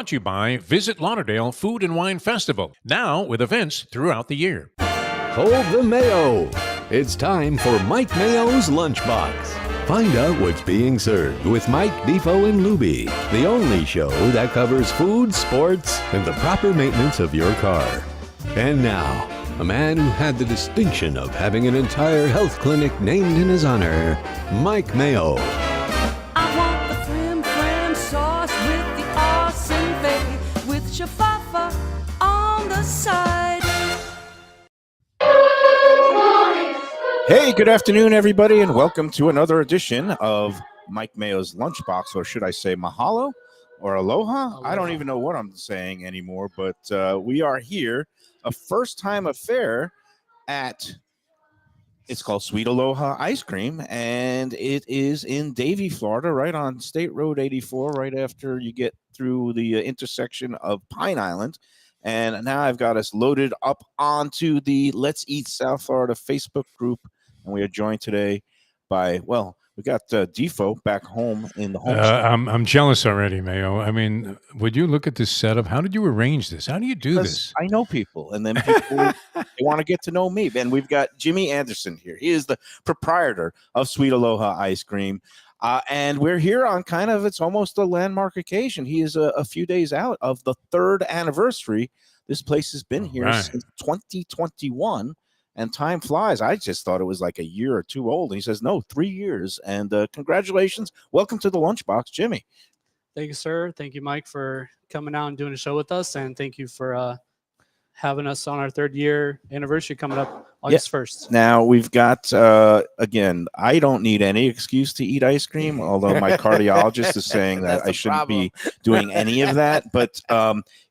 brought to you by Visit Lauderdale Food and Wine Festival, now with events throughout the year. Hold the Mayo. It's time for Mike Mayo's Lunchbox. Find out what's being served with Mike, Defo and Lubie, the only show that covers food, sports, and the proper maintenance of your car. And now, a man who had the distinction of having an entire health clinic named in his honor, Mike Mayo. I want the flim flam sauce with the awesome bay with shafafa on the side. Hey, good afternoon, everybody, and welcome to another edition of Mike Mayo's Lunchbox, or should I say mahalo or aloha? I don't even know what I'm saying anymore, but we are here, a first-time affair at, it's called Sweet Aloha Ice Cream, and it is in Davie, Florida, right on State Road 84, right after you get through the intersection of Pine Island. And now I've got us loaded up onto the Let's Eat South Florida Facebook group. And we are joined today by, well, we got Defo back home in the home. I'm jealous already, Mayo. I mean, would you look at this setup? How did you arrange this? How do you do this? I know people, and then people they want to get to know me. And we've got Jimmy Anderson here. He is the proprietor of Sweet Aloha Ice Cream. And we're here on kind of, it's almost a landmark occasion. He is a few days out of the 3rd anniversary. This place has been here since 2021, and time flies. I just thought it was like a year or two old. And he says, no, 3 years. And congratulations. Welcome to the Lunchbox, Jimmy. Thank you, sir. Thank you, Mike, for coming out and doing a show with us. And thank you for having us on our 3rd year anniversary coming up August 1st. Now, we've got, again, I don't need any excuse to eat ice cream, although my cardiologist is saying that I shouldn't be doing any of that. But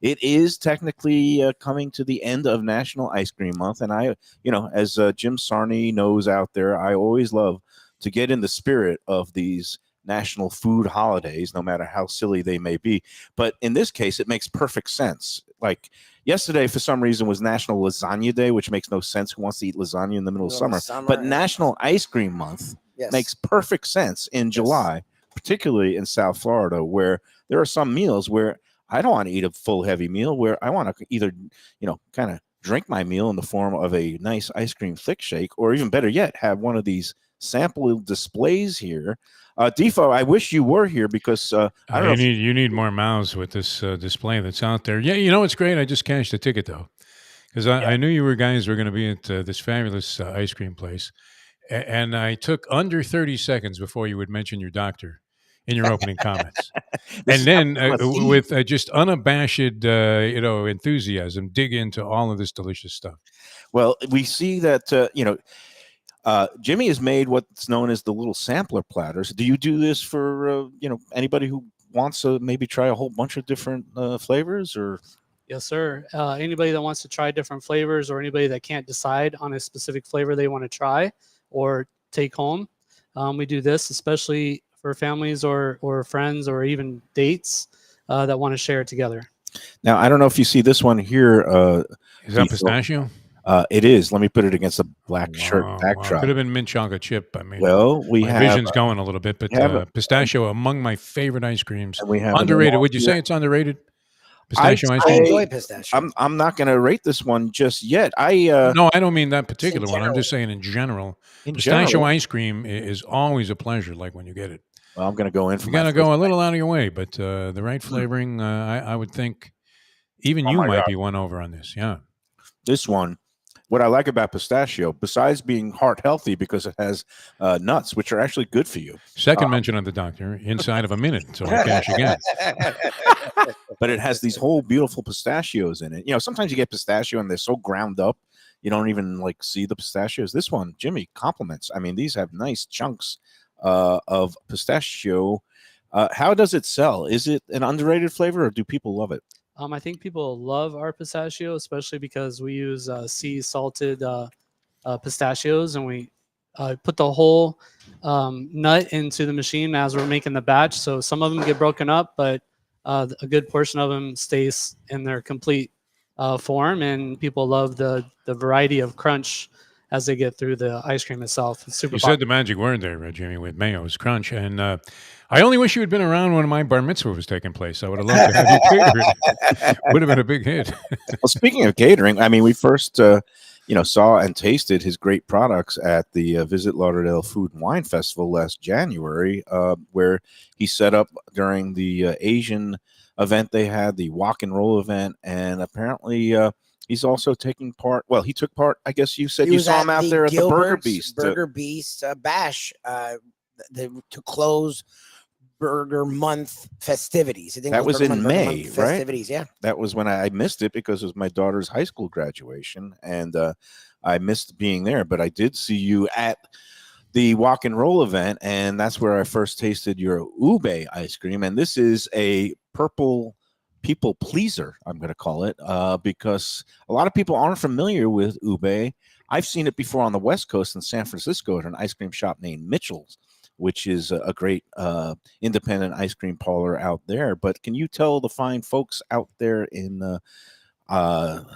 it is technically coming to the end of National Ice Cream Month. And I, you know, as Jim Sarney knows out there, I always love to get in the spirit of these national food holidays, no matter how silly they may be. But in this case, it makes perfect sense. Like yesterday, for some reason, was National Lasagna Day, which makes no sense. Who wants to eat lasagna in the middle of summer? But National Ice Cream Month makes perfect sense in July, particularly in South Florida, where there are some meals where I don't want to eat a full heavy meal, where I want to either, you know, kind of drink my meal in the form of a nice ice cream thick shake, or even better yet, have one of these sample displays here. Defo, I wish you were here because I don't know. You need more mouths with this display that's out there. Yeah, you know it's great. I just cashed a ticket though, because I knew you guys were going to be at this fabulous ice cream place, and I took under 30 seconds before you would mention your doctor in your opening comments, and then with just unabashed enthusiasm, dig into all of this delicious stuff. Well, we see that Jimmy has made what's known as the little sampler platters. Do you do this for anybody who wants to maybe try a whole bunch of different flavors? Or Yes, sir. Anybody that wants to try different flavors, or anybody that can't decide on a specific flavor they want to try or take home, we do this especially for families or friends or even dates that want to share it together. Now, I don't know if you see this one here. Is that pistachio? It is. Let me put it against the black shirt backdrop. Could have been mint chocolate chip. I mean, well, my vision's going a little bit, but pistachio among my favorite ice creams. And we have underrated. Would you say it's underrated? Pistachio ice cream. I enjoy pistachio. I'm not going to rate this one just yet. No, I don't mean that particular one. I'm just saying in general. Pistachio ice cream is always a pleasure. Like when you get it. Well, I'm going to go in. You got to go a little out of your way, but the right flavoring. I would think even you might be won over on this. Yeah. This one. What I like about pistachio, besides being heart healthy because it has nuts, which are actually good for you. Second mention of the doctor inside of a minute, so I cash again. But it has these whole beautiful pistachios in it. You know, sometimes you get pistachio and they're so ground up, you don't even like see the pistachios. This one, Jimmy, compliments. I mean, these have nice chunks of pistachio. How does it sell? Is it an underrated flavor, or do people love it? I think people love our pistachio, especially because we use sea salted pistachios, and we put the whole nut into the machine as we're making the batch. So some of them get broken up, but a good portion of them stays in their complete form, and people love the variety of crunch as they get through the ice cream itself. It's super You popular. said the magic word there, Jimmy, with Mayo's Crunch. And I only wish you had been around when my bar mitzvah was taking place. I would have loved to have you cater it. Would have been a big hit. Well, speaking of catering, I mean, we first, saw and tasted his great products at the Visit Lauderdale Food and Wine Festival last January, where he set up during the Asian event they had, the walk and roll event, and apparently he's also taking part. Well, he took part. I guess you said He you was saw him out there at the Burger Gilbert's Beast. Burger Beast Bash to close Burger Month festivities. I think That it was Burger in Month May, right? Festivities, yeah. That was when I missed it because it was my daughter's high school graduation, and I missed being there. But I did see you at the walk and roll event, and that's where I first tasted your ube ice cream. And this is a purple people pleaser, I'm going to call it, because a lot of people aren't familiar with ube. I've seen it before on the West Coast in San Francisco at an ice cream shop named Mitchell's, which is a great independent ice cream parlor out there. But can you tell the fine folks out there in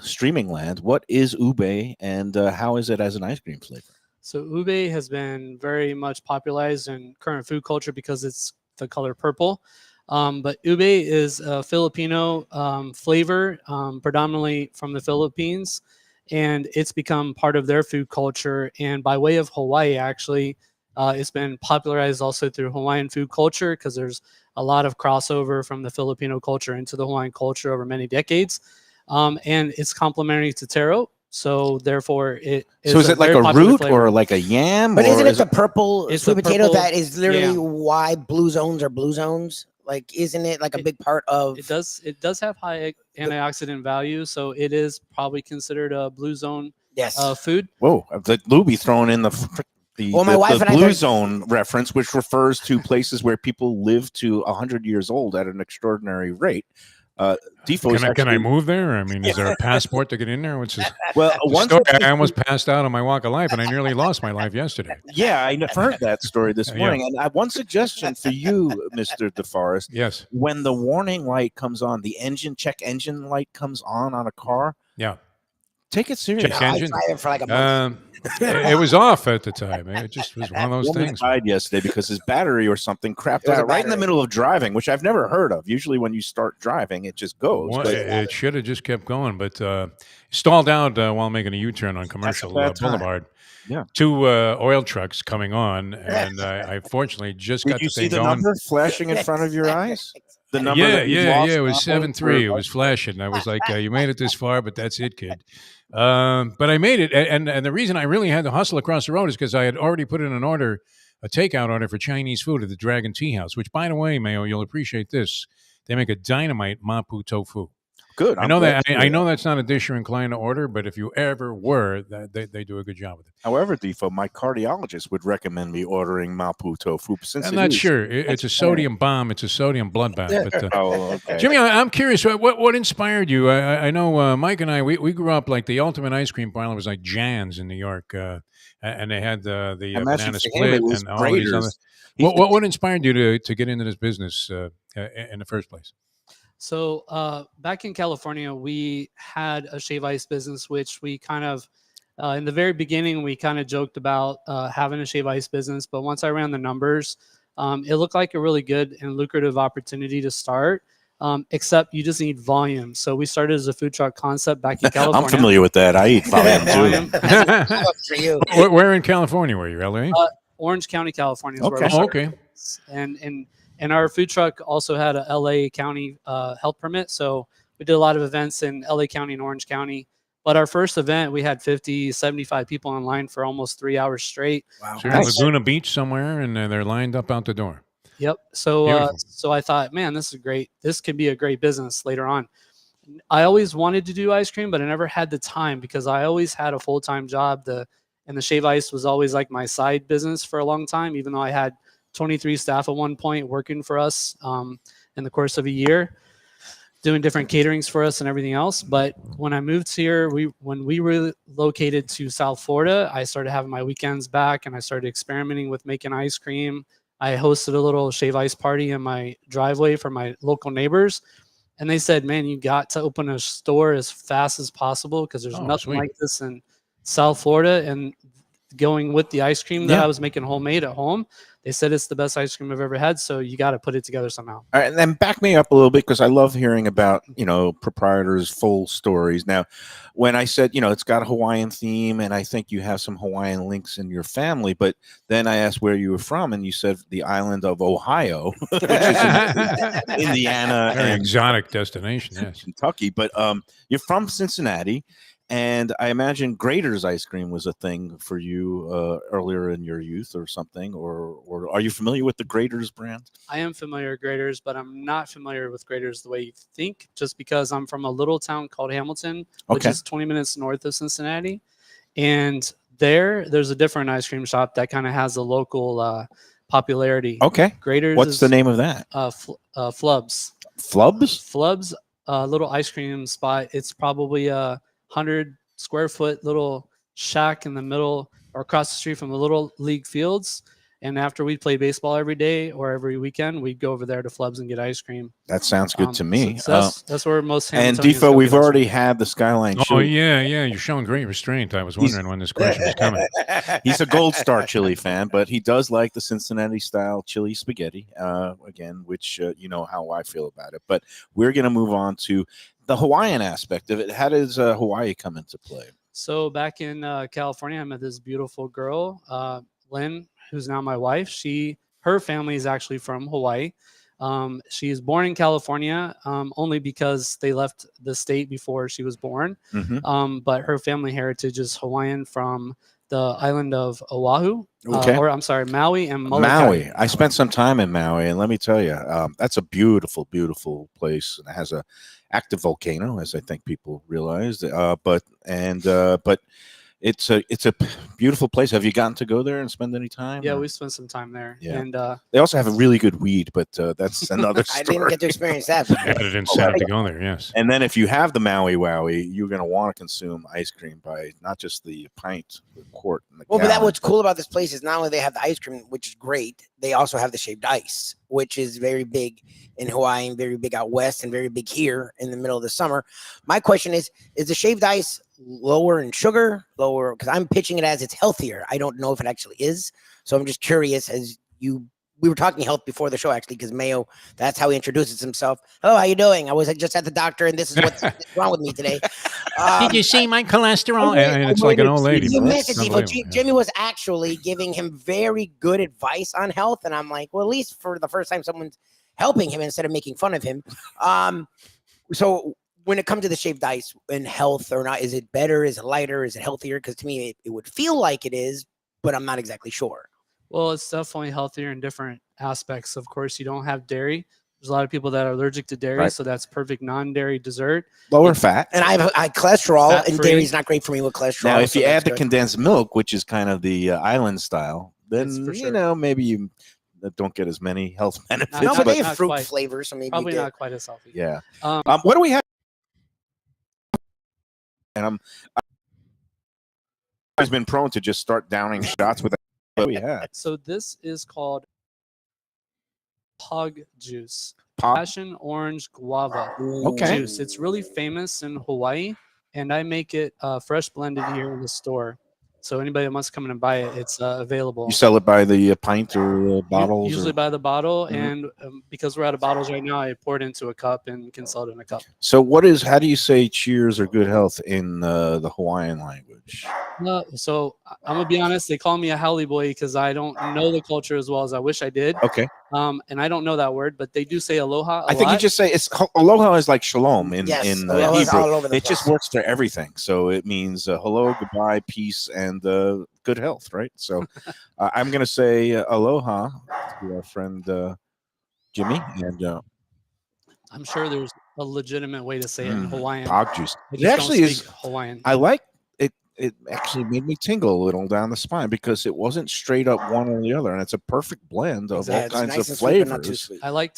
streaming land what is ube and how is it as an ice cream flavor? So ube has been very much popularized in current food culture because it's the color purple. But ube is a Filipino flavor, predominantly from the Philippines, and it's become part of their food culture. And by way of Hawaii, actually, it's been popularized also through Hawaiian food culture because there's a lot of crossover from the Filipino culture into the Hawaiian culture over many decades. And it's complementary to taro. So therefore, it is. So is it like a root or like a yam? But isn't or it the purple It's sweet the potato purple that is literally yam. why blue zones are blue zones? Like, isn't it like a big part of It does have high antioxidant value, so it is probably considered a blue zone yes. food. Whoa, the Lubie throwing in the Well, my wife and I blue started- zone reference, which refers to places where people live to 100 years old at an extraordinary rate. Defo Can I move there? I mean, is there a passport to get in there? Which is Well, the one story. I almost passed out on my walk of life, and I nearly lost my life yesterday. Yeah, I heard that story this Yeah. morning. And I have one suggestion for you, Mr. DeForest. Yes. When the warning light comes on, the check engine light comes on a car, Yeah. take it seriously. Check No, I engine. tried it for like a month. It was off at the time. It just was one of those Woman things. died yesterday because his battery or something crapped It was a out right in the battery. middle of driving, which I've never heard of. Usually when you start driving, it just goes. Well, But it should have just kept going, but stalled out while making a U-turn on Commercial bad time. Boulevard. Yeah. Two oil trucks coming on, and I fortunately just did got you the see thing the going. number flashing in front of your eyes? The number Yeah, that you yeah, lost yeah. It was halfway 7-3. through. It was flashing. I was like, "You made it this far, but that's it, kid." But I made it, and the reason I really had to hustle across the road is because I had already put in an order, a takeout order for Chinese food at the Dragon Tea House. Which, by the way, Mayo, you'll appreciate this. They make a dynamite mapu tofu. Good. I know that. I know that's not a dish you're inclined to order, but if you ever were, they do a good job with it. However, Defo, my cardiologist would recommend me ordering mapu tofu since I'm it not is- sure. It's a sodium bomb. It's a sodium bloodbath. But Oh, okay. Jimmy, I'm curious. What inspired you? I know Mike and I. We grew up like the ultimate ice cream parlor was like Jan's in New York, and they had the Imagine banana for him, split it was and all these other. Grader's. What inspired you to get into this business in the first place? So back in California, we had a shave ice business, which we kind of, in the very beginning, we kind of joked about having a shave ice business. But once I ran the numbers, it looked like a really good and lucrative opportunity to start. Except you just need volume. So we started as a food truck concept back in California. I'm familiar with that. I eat volume Volume. too. For you. Where in California were you? LA? Orange County, California. Is where Okay. we Oh, started. okay. And our food truck also had a LA County health permit. So we did a lot of events in LA County and Orange County. But our first event, we had 50, 75 people in line for almost 3 hours straight. Wow. So you're in Laguna Beach somewhere, and they're lined up out the door. Yep. So Beautiful. so I thought, man, this is great. This could be a great business later on. I always wanted to do ice cream, but I never had the time because I always had a full-time job. And the shave ice was always like my side business for a long time, even though I had 23 staff at one point working for us in the course of a year, doing different caterings for us and everything else. But when I moved here, when we relocated to South Florida, I started having my weekends back and I started experimenting with making ice cream. I hosted a little shave ice party in my driveway for my local neighbors. And they said, man, you got to open a store as fast as possible because there's Oh, nothing sweet. like this South Florida and going with the ice cream that Yeah. I was making homemade at home. They said it's the best ice cream I've ever had. So you got to put it together somehow. All right, and then back me up a little bit because I love hearing about proprietors' full stories. Now, when I said it's got a Hawaiian theme, and I think you have some Hawaiian links in your family, but then I asked where you were from, and you said the island of Ohio, which is in Indiana Very and exotic destination. Yes. Kentucky. But you're from Cincinnati. And I imagine Grater's ice cream was a thing for you earlier in your youth or something, or are you familiar with the Grater's brand? I am familiar with Graders, but I'm not familiar with Graders the way you think, just because I'm from a little town called Hamilton, which Okay. is 20 minutes north of Cincinnati. And there's a different ice cream shop that kind of has a local popularity. Okay. Graders What's is, the name of that? Flubs. Flubs? Flubs, little ice cream spot. It's probably a 100 square foot little shack in the middle or across the street from the little league fields. And after we play baseball every day or every weekend, we'd go over there to Flubs and get ice cream. That sounds good to me. So that's where most and Hamiltonians go Defo, we've get ice already cream. had the Skyline Oh chili. yeah. You're showing great restraint. I was wondering when this question was coming. He's a Gold Star chili fan, but he does like the Cincinnati style chili spaghetti. Again, which you know how I feel about it. But we're going to move on to the Hawaiian aspect of it. How does Hawaii come into play? So back in California, I met this beautiful girl, Lynn, who's now my wife. Her family is actually from Hawaii. She is born in California only because they left the state before she was born. Mm-hmm. But her family heritage is Hawaiian from the island of Oahu, Okay. or I'm sorry, Maui and Molokai. Maui. I spent some time in Maui, and let me tell you, that's a beautiful, beautiful place. It has a active volcano, as I think people realized. But it's a beautiful place. Have you gotten to go there and spend any time? Yeah, or? we spent some time there. Yeah. And They also have a really good weed, but that's another I story. didn't get to experience that. Yeah, but it didn't sound to go there. Yes. And then if you have the Maui Wowie, you're going to want to consume ice cream by not just the pint, the quart. And the Well, but gallon, what's cool about this place is not only they have the ice cream, which is great, they also have the shaved ice, which is very big in Hawaii and very big out west and very big here in the middle of the summer. My question is the shaved ice lower in sugar, lower? Because I'm pitching it as it's healthier. I don't know if it actually is. So I'm just curious we were talking health before the show, actually, because Mayo, that's how he introduces himself. Oh, how you doing? I was just at the doctor, and this is what's wrong with me today. Did you see my cholesterol? And it's I like an waited old to lady. see You but missed it's it, Defo. unbelievable, yeah. Jimmy was actually giving him very good advice on health, and I'm like, well, at least for the first time, someone's helping him instead of making fun of him. So when it comes to the shaved ice and health or not, is it better? Is it lighter? Is it healthier? Because to me, it would feel like it is, but I'm not exactly sure. Well, it's definitely healthier in different aspects. Of course, you don't have dairy. There's a lot of people that are allergic to dairy, Right. so that's perfect non-dairy dessert. lower fat. And I have cholesterol, and Fat-free. dairy is not great for me with cholesterol. Now, if so you that's add the good. condensed milk, which is kind of the island style, Yes, then for sure. maybe you don't get as many health benefits. no, but but they have not fruit quite. flavor, so maybe Probably you get, not quite as healthy. Yeah. Um, What do we have? And I've been prone to just start downing shots with what we had. so this is called Pug juice, Pop. passion orange guava Okay. juice. It's really famous in Hawaii, and I make it fresh blended here in the store. So anybody that wants to come in and buy it, it's available. You sell it by the pint or bottles? Usually or- by the bottle, Mhm. and because we're out of bottles right now, I pour it into a cup and can sell it in a cup. So how do you say cheers or good health in the Hawaiian language? So I'm gonna be honest, they call me a haole boy because I don't know the culture as well as I wish I did. Okay. And I don't know that word, but they do say aloha a I think you lot. just say aloha is like shalom in Yes, Hebrew. aloha is all over the It just place. works for everything. So it means hello, goodbye, peace, and good health, right? So I'm going to say aloha to our friend Jimmy and I'm sure there's a legitimate way to say it in Hawaiian. pog juice. I It just actually don't is. speak Hawaiian. I like it. It actually made me tingle a little down the spine because it wasn't straight up one or the other, and it's a perfect blend of Yeah, all it's kinds nice of and sweet, but not too flavors. sweet. I like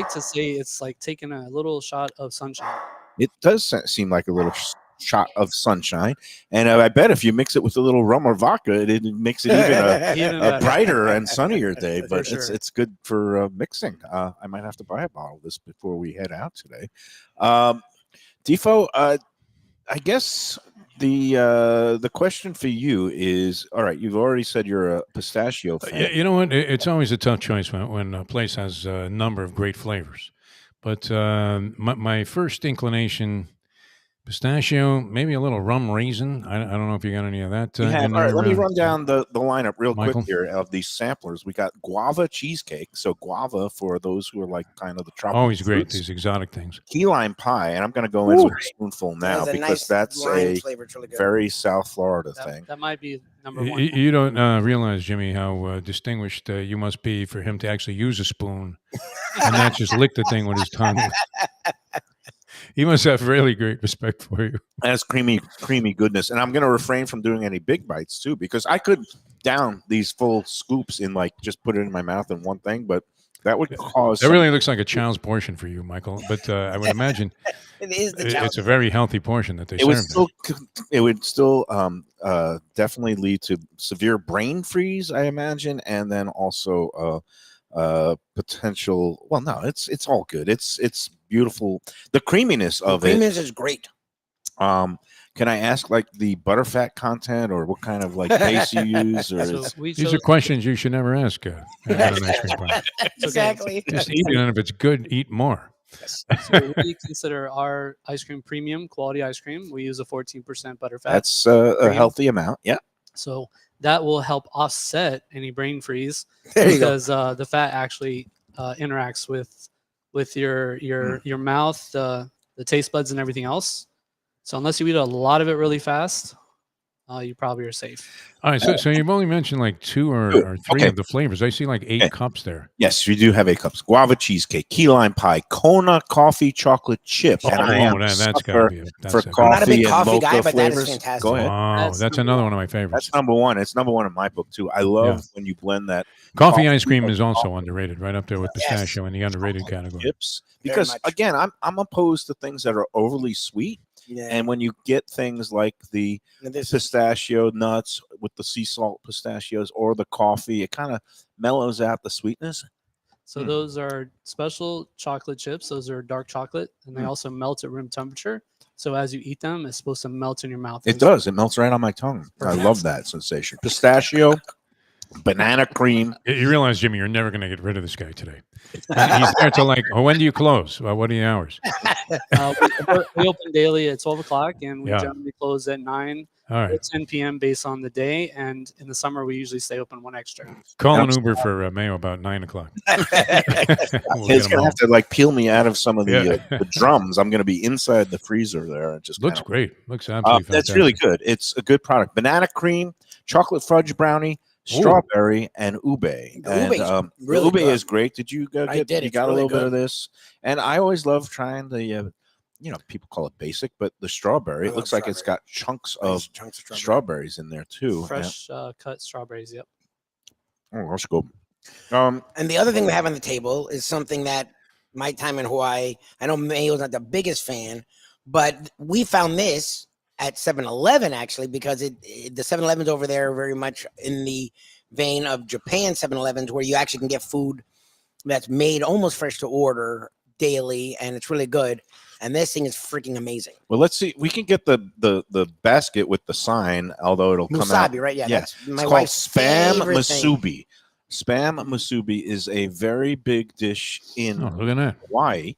to say it's like taking a little shot of sunshine. It does seem like a little shot of sunshine, and I bet if you mix it with a little rum or vodka, it makes it even Even a better. brighter and sunnier day. For But sure. it's good for mixing. I might have to buy a bottle of this before we head out today. Defo, I guess The question for you is, all right, you've already said you're a pistachio fan. Yeah, you know what? It's always a tough choice when a place has a number of great flavors. But my first inclination, pistachio, maybe a little rum raisin. I don't know if you got any of that We have, in all right, there, let me run down the lineup real quick Michael. here of these samplers. We got guava cheesecake. So guava for those who are like kind of the tropical Always great, fruits. these exotic things. Key lime pie, and I'm going to go in with a spoonful now Has a because nice that's lime a flavor. It's really good. very South Florida thing. That might be number one. You don't realize, Jimmy, how distinguished you must be for him to actually use a spoon and not just lick the thing with his tongue. He must have really great respect for you. That's creamy goodness. And I'm going to refrain from doing any big bites too, because I could down these full scoops in like just put it in my mouth in one thing, but that would cause. That really looks like a child's portion for you, Michael. But I would imagine It is the it's a very healthy portion that they It would serve. still, definitely lead to severe brain freeze, I imagine, and then also potential. Well, no, it's all good. It's beautiful. The creaminess of it. creaminess is great. Can I ask like the butterfat content or what kind of like base you use? Or So is- we These are chose- questions you should never ask. At an ice cream parlor. Exactly. Just eat it, and if it's good, eat more. So we consider our ice cream premium quality ice cream. We use a 14% butterfat. that's a Cream. healthy amount. Yeah. So that will help offset any brain freeze There you go. because the fat actually interacts with your mouth, the taste buds, and everything else. So unless you eat a lot of it really fast, you probably are safe. All right, so you've only mentioned like two or three Okay. of the flavors. I see like 8 Okay. cups there. Yes, we do have 8 cups. Guava cheesecake, key lime pie, Kona coffee chocolate chip, and I am that's sucker gotta be that's for a good- coffee I'm not a big and coffee mocha guy, but that is flavors. fantastic. Go ahead. Wow, that's That's another number one of my favorites. That's number one. It's number one in my book too. I love when you blend that Coffee ice cream is also underrated, right up there with Yes. pistachio in the underrated category. chips Very because much. again, I'm opposed to things that are overly sweet. Yeah. And when you get things like the And this is pistachio nuts with the sea salt pistachios or the coffee, it kind of mellows out the sweetness. So those are special chocolate chips. Those are dark chocolate, and they also melt at room temperature. So as you eat them, it's supposed to melt in your mouth. It does. It melts right on my tongue. I love that sensation. Pistachio, banana cream. You realize, Jimmy, you're never going to get rid of this guy today. He's there till like, oh, when do you close? Well, what are the hours? We open daily at 12 o'clock, and we Yeah. generally close at 9 All or right. 10 p.m. based on the day. And in the summer, we usually stay open one extra. Call an Uber for Mayo about 9 o'clock. We'll It's get him gonna home. have to like peel me out of some of the, Yeah. the drums. I'm gonna be inside the freezer there. And just Looks kinda- great. Looks absolutely That's fantastic. really good. It's a good product. Banana cream, chocolate fudge brownie, strawberry, and ube. The And ube's the really ube good. is great. Did you go I get? did. You It's got a really little bit good. of this, and I always love trying the. People call it basic, but the strawberry. I It love looks like it's strawberry. got chunks of Nice chunks of strawberry. strawberries in there too. Fresh cut strawberries. Yep. Yeah. Oh, that's good. And the other thing we have on the table is something that my time in Hawaii, I know Mayo's not the biggest fan, but we found this at 7-Eleven actually, because the 7-Elevens over there are very much in the vein of Japan 7-Elevens, where you actually can get food that's made almost fresh to order daily, and it's really good. And this thing is freaking amazing. Well, let's see. We can get the basket with the sign, although it'll come out. Musabi, right? Yeah, Yeah. that's It's my called wife's spam favorite thing. musubi. Spam musubi is a very big dish in Oh, look at that. Hawaii.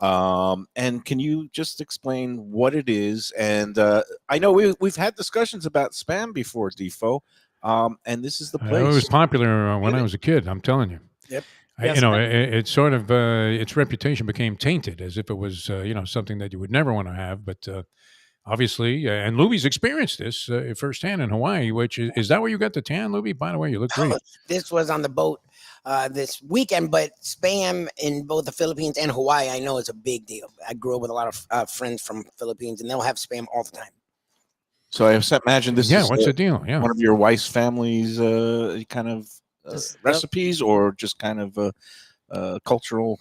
And can you just explain what it is? And I know we've had discussions about spam before, Defo. And this is the It place. was popular when I was a kid. I'm telling you. Yep. Yes, You know, ma'am. it sort of its reputation became tainted, as if it was something that you would never want to have. But obviously, and Lubie's experienced this firsthand in Hawaii. Which is that where you got the tan, Lubie? By the way, you look great. This was on the boat this weekend, but spam in both the Philippines and Hawaii, I know is a big deal. I grew up with a lot of friends from Philippines, and they'll have spam all the time. So I imagine this Yeah, is what's the deal? Yeah. one of your wife's family's kind of Just- yep. recipes, or just kind of cultural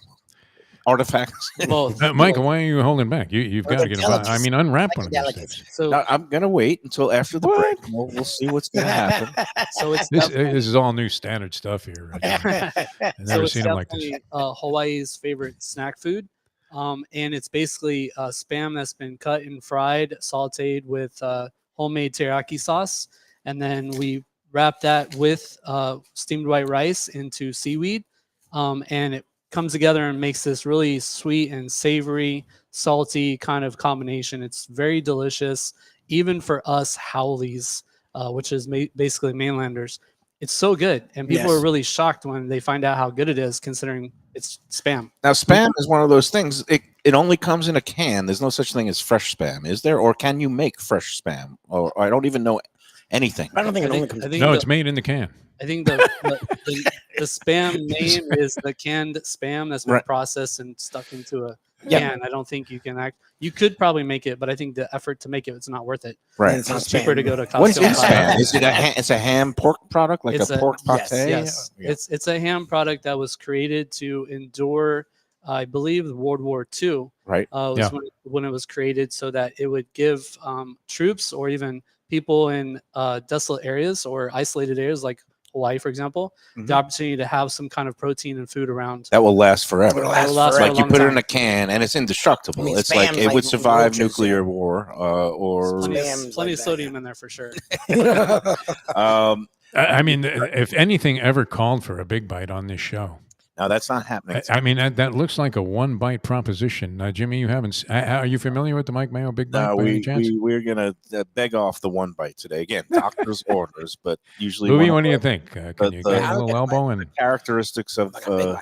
artifacts. Both. Michael, why are you holding back? You've Well, got to the get involved. I delicacy. mean, unwrap Like one of the these delicacy. things. So, Now, I'm gonna wait until after the break. We'll see what's gonna happen. so it's This definitely- is all new standard stuff here. I've so never it's seen them like this. definitely Hawaii's favorite snack food. And it's basically spam that's been cut and fried, sautéed with homemade teriyaki sauce, and then we wrap that with steamed white rice into seaweed, and it comes together and makes this really sweet and savory, salty kind of combination. It's very delicious, even for us Howleys, which is basically mainlanders. It's so good, and people are Yes. really shocked when they find out how good it is, considering it's spam. Now, spam is one of those things. It only comes in a can. There's no such thing as fresh spam, is there? Or can you make fresh spam? Or I don't even know anything. I don't think it I only think, comes. I think No, the, it's made in the can. I think the spam name is the canned spam that's been Right. processed and stuck into a Yeah. can. I don't think you can you could probably make it, but I think the effort to make it, it's not worth it. Right. It's not It's cheaper to spam. go to Costco. What is and buy spam? it. Is it it's a ham pork product, like It's a pork yes, pate? Yes, Yeah. it's a ham product that was created to endure, I believe, World War II. Right. Was Yeah. when it was created, so that it would give troops or even people in desolate areas or isolated areas like Hawaii, for example, the Mhm. opportunity to have some kind of protein and food around. That will last forever. It'll That will last last for forever. a Like you long put it time. in a can and it's indestructible. I mean, It's like spam's it like would survive roaches, nuclear yeah. war, Plenty, or Spam's plenty like of that, sodium yeah. in there for sure. um. I mean, if anything ever called for a big bite on this show, No, that's not happening. I mean that looks like a one bite proposition. Jimmy, you haven't? Are you familiar with the Mike Mayo Big Bite No, by any chance? we're gonna beg off the one bite today. Again, doctor's orders, but usually Louis, one what do of you think? Can the- you the- get a I'll little get a elbow the and? characteristics of Like a big Bible.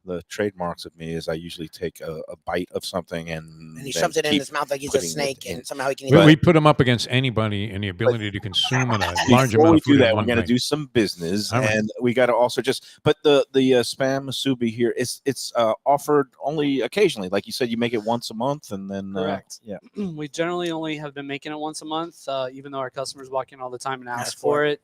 the trademarks of me is I usually take a bite of something and And he then shoves it in keep his mouth like he's a putting it snake, in. and somehow he can eat We, But- it. we put them up against anybody and the ability to consume a large Before amount we of do food in that, we're one going to bite. do some business, All right. and we got to also but the spam musubi here it's offered only occasionally. Like you said, you make it once a month, and then Correct. yeah, We generally only have been making it once a month, even though our customers walk in all the time and ask Ask for for it.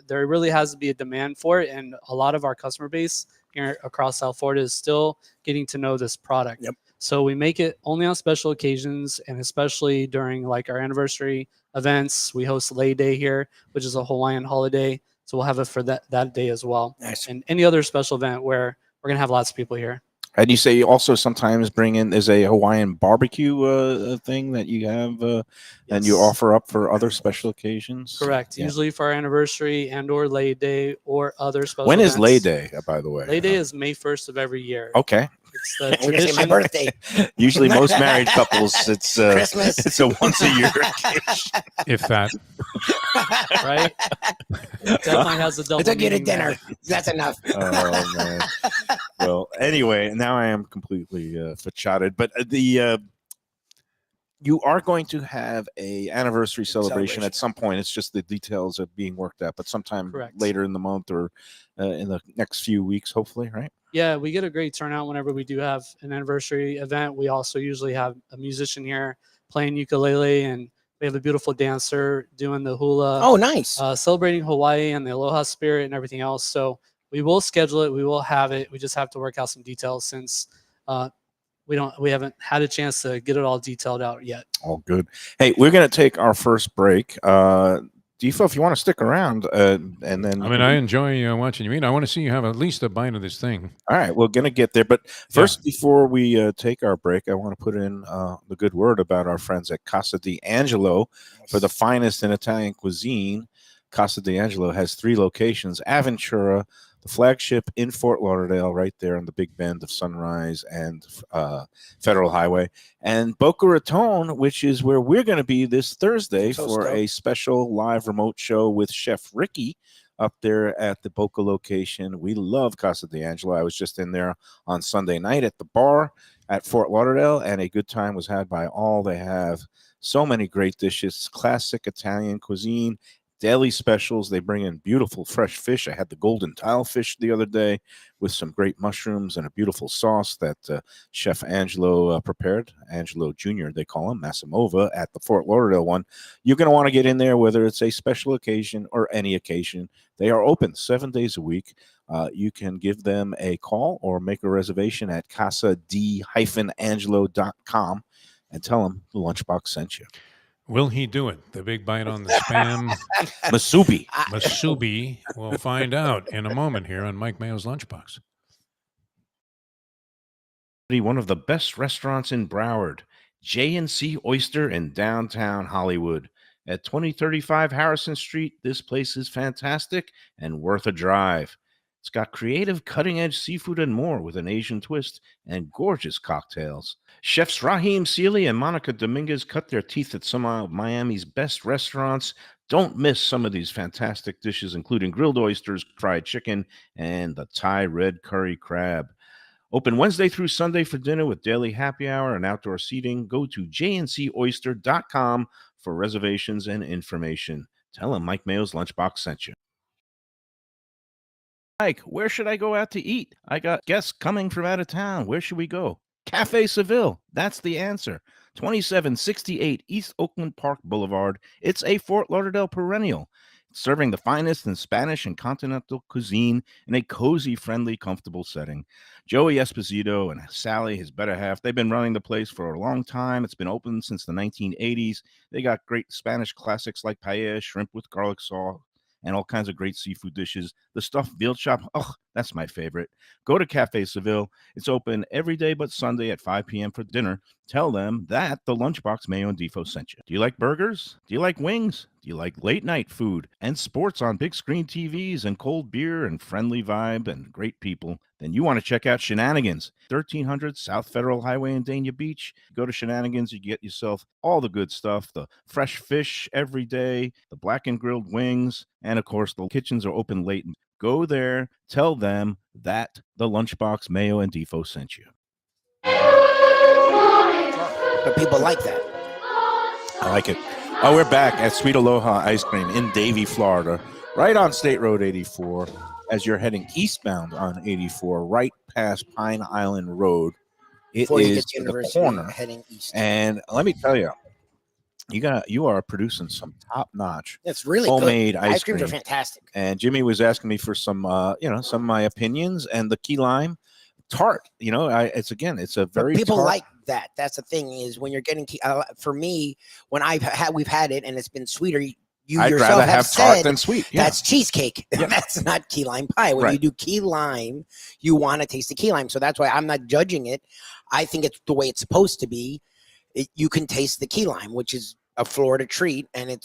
There really has to be a demand for it, and a lot of our customer base here across South Florida is still getting to know this product. Yep. So we make it only on special occasions, and especially during like our anniversary events. We host Lay Day here, which is a Hawaiian holiday, so we'll have it for that day as well. Nice. And any other special event where we're gonna have lots of people here. And you say you also sometimes bring in there's a Hawaiian barbecue thing that you have and you Yes. offer up for other special occasions. Correct. Yeah. Usually for our anniversary and or Lay Day or other special When is events. Lay Day, by the way? Lay Day is May 1st of every year. Okay. It's the We're gonna say my tradition. birthday. Usually, most married couples, it's Christmas. It's a once a year occasion. If that, Right? It definitely has a double. I took you to meaning there. dinner. That's enough. Oh man. Well, anyway, now I am completely fachatted. But you are going to have a anniversary celebration at some point. It's just the details are being worked out, but sometime Correct. later in the month or in the next few weeks, hopefully, right? Yeah, we get a great turnout whenever we do have an anniversary event. We also usually have a musician here playing ukulele, and we have a beautiful dancer doing the hula. Oh, nice. Celebrating Hawaii and the Aloha spirit and everything else. So we will schedule it. We will have it. We just have to work out some details since we haven't had a chance to get it all detailed out yet. All good. Hey, we're going to take our first break. Defo, if you want to stick around, and then I mean, I enjoy watching you eat. I want to see you have at least a bite of this thing. All right, we're going to get there. But first, before we take our break, I want to put in the good word about our friends at Casa D'Angelo for the finest in Italian cuisine. Casa D'Angelo has 3 locations: Aventura, the flagship in Fort Lauderdale, right there on the Big Bend of Sunrise and Federal Highway, and Boca Raton, which is where we're going to be this Thursday So for stoked. a special live remote show with Chef Ricky up there at the Boca location. We love Casa D'Angelo. I was just in there on Sunday night at the bar at Fort Lauderdale, and a good time was had by all. They have so many great dishes, classic Italian cuisine, daily specials. They bring in beautiful fresh fish. I had the golden tile fish the other day with some great mushrooms and a beautiful sauce that Chef Angelo prepared. Angelo Jr., they call him, Massimova, at the Fort Lauderdale one. You're going to want to get in there, whether it's a special occasion or any occasion. They are open 7 days a week. You can give them a call or make a reservation at casad-angelo.com and tell them the Lunchbox sent you. Will he do it? The big bite on the spam Masubi. masubi. We'll find out in a moment here on Mike Mayo's Lunchbox. One of the best restaurants in Broward, J&C Oyster in downtown Hollywood. At 2035 Harrison Street, this place is fantastic and worth a drive. It's got creative, cutting-edge seafood and more with an Asian twist and gorgeous cocktails. Chefs Raheem Seeley and Monica Dominguez cut their teeth at some of Miami's best restaurants. Don't miss some of these fantastic dishes, including grilled oysters, fried chicken, and the Thai red curry crab. Open Wednesday through Sunday for dinner with daily happy hour and outdoor seating. Go to jncoyster.com for reservations and information. Tell them Mike Mayo's Lunchbox sent you. Mike, where should I go out to eat? I got guests coming from out of town. Where should we go? Cafe Seville. That's the answer. 2768 East Oakland Park Boulevard. It's a Fort Lauderdale perennial, serving the finest in Spanish and continental cuisine in a cozy, friendly, comfortable setting. Joey Esposito and Sally, his better half, they've been running the place for a long time. It's been open since the 1980s. They got great Spanish classics like paella, shrimp with garlic sauce, and all kinds of great seafood dishes. The stuffed veal chop, oh, that's my favorite. Go to Cafe Seville. It's open every day but Sunday at 5 p.m. for dinner. Tell them that the Lunchbox Mayo and Defo sent you. Do you like burgers? Do you like wings? Do you like late night food and sports on big screen TVs and cold beer and friendly vibe and great people? Then you want to check out Shenanigans, 1300 South Federal Highway in Dania Beach. Go to Shenanigans, you get yourself all the good stuff, the fresh fish every day, the black and grilled wings, and of course the kitchens are open late. Go there, tell them that the Lunchbox Mayo and Defo sent you. But people like that. I like it. Oh, we're back at Sweet Aloha Ice Cream in Davie, Florida, right on State Road 84. As you're heading eastbound on 84, right past Pine Island Road, it is the corner. Heading east. And let me tell you, you are producing some top-notch. It's really homemade good. ice creams cream. are fantastic. And Jimmy was asking me for some of my opinions, and the key lime tart. It's a very but people tart. like that. That's the thing is when you're getting for me when we've had it and it's been sweeter. I'd yourself rather have said tart than sweet. Yeah. That's cheesecake. Yeah. That's not key lime pie. When you do key lime, you want to taste the key lime. So that's why I'm not judging it. I think it's the way it's supposed to be. You can taste the key lime, which is a Florida treat, and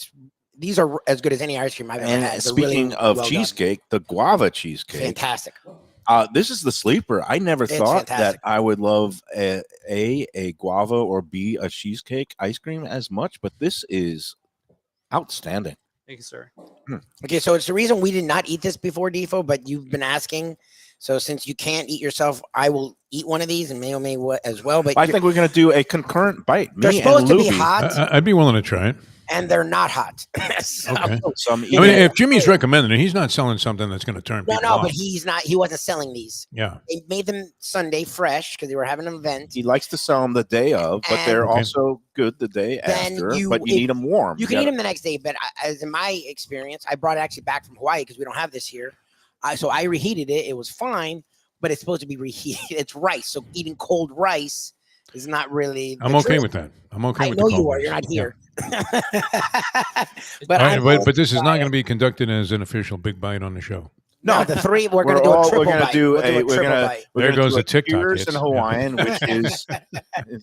these are as good as any ice cream I've ever had. Speaking of cheesecake, the guava cheesecake, fantastic. This is the sleeper. I never thought that I would love a guava or B, a cheesecake ice cream as much, but this is outstanding. Thank you, sir. Okay, so it's the reason we did not eat this before, Defo, but you've been asking. So since you can't eat yourself, I will eat one of these, and Mayo may as well. But I think we're going to do a concurrent bite. They're supposed to be hot. I'd be willing to try it. And they're not hot. Okay. If Jimmy's recommending it, he's not selling something that's going to turn people off. But he's not. He wasn't selling these. Yeah. They made them Sunday fresh because they were having an event. He likes to sell them the day of, but they're also good the day after. But you need them warm. You can eat them the next day. But as in my experience, I brought it actually back from Hawaii because we don't have this here. So I reheated it. It was fine, but it's supposed to be reheated. It's rice. So eating cold rice is not really. I'm okay with that. I'm okay with that. I know you are. You're not here. But this is not going to be conducted as an official big bite on the show. No, the three we're going to do a triple bite. There goes the TikTok. Cheers in Hawaiian, which is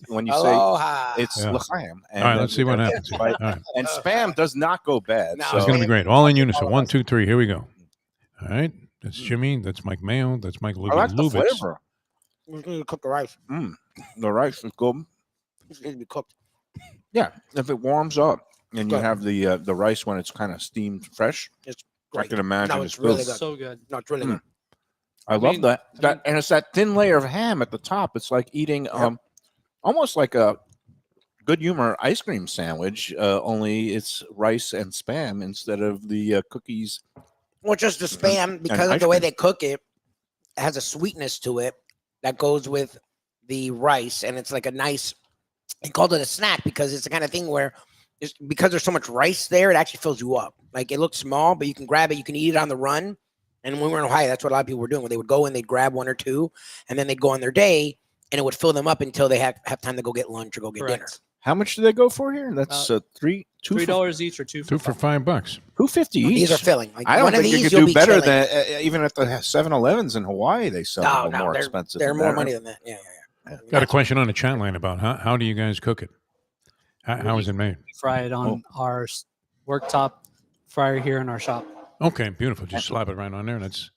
when you Aloha. say it's l'chaim. All right, let's see what happens. All right. And spam does not go bad. No. It's going to be great. All in unison. 1, 2, 3. Here we go. All right. That's Jimmy. That's Mike Mayo. That's Mike Lubie. I like the flavor. We're going to cook the rice. The rice is good. It's going to be cooked. Yeah, if it warms up and you have the rice when it's kind of steamed fresh, it's great. I can imagine no, it's really good. So good. No, it's really good. I love that. And it's that thin layer of ham at the top. It's like eating almost like a Good Humor ice cream sandwich, only it's rice and spam instead of the cookies. Well, just the spam, because of the way they cook it, it has a sweetness to it that goes with the rice, and it's like a nice. He called it a snack because it's the kind of thing where, because there's so much rice there, it actually fills you up. Like it looks small, but you can grab it, you can eat it on the run. And when we were in Ohio, that's what a lot of people were doing. Where they would go and they'd grab one or two, and then they'd go on their day, and it would fill them up until they have time to go get lunch or go get dinner. How much do they go for here? That's $3 each or two for $5. $2.50 each. These are filling. Like I don't think you could do better than even at the 7-Elevens in Hawaii. They sell them more expensive. They're more money than that. Yeah. Got a question on the chat line about how do you guys cook it? How is it made? We fry it on our worktop fryer here in our shop. Okay, beautiful. Just slap it right on there. That's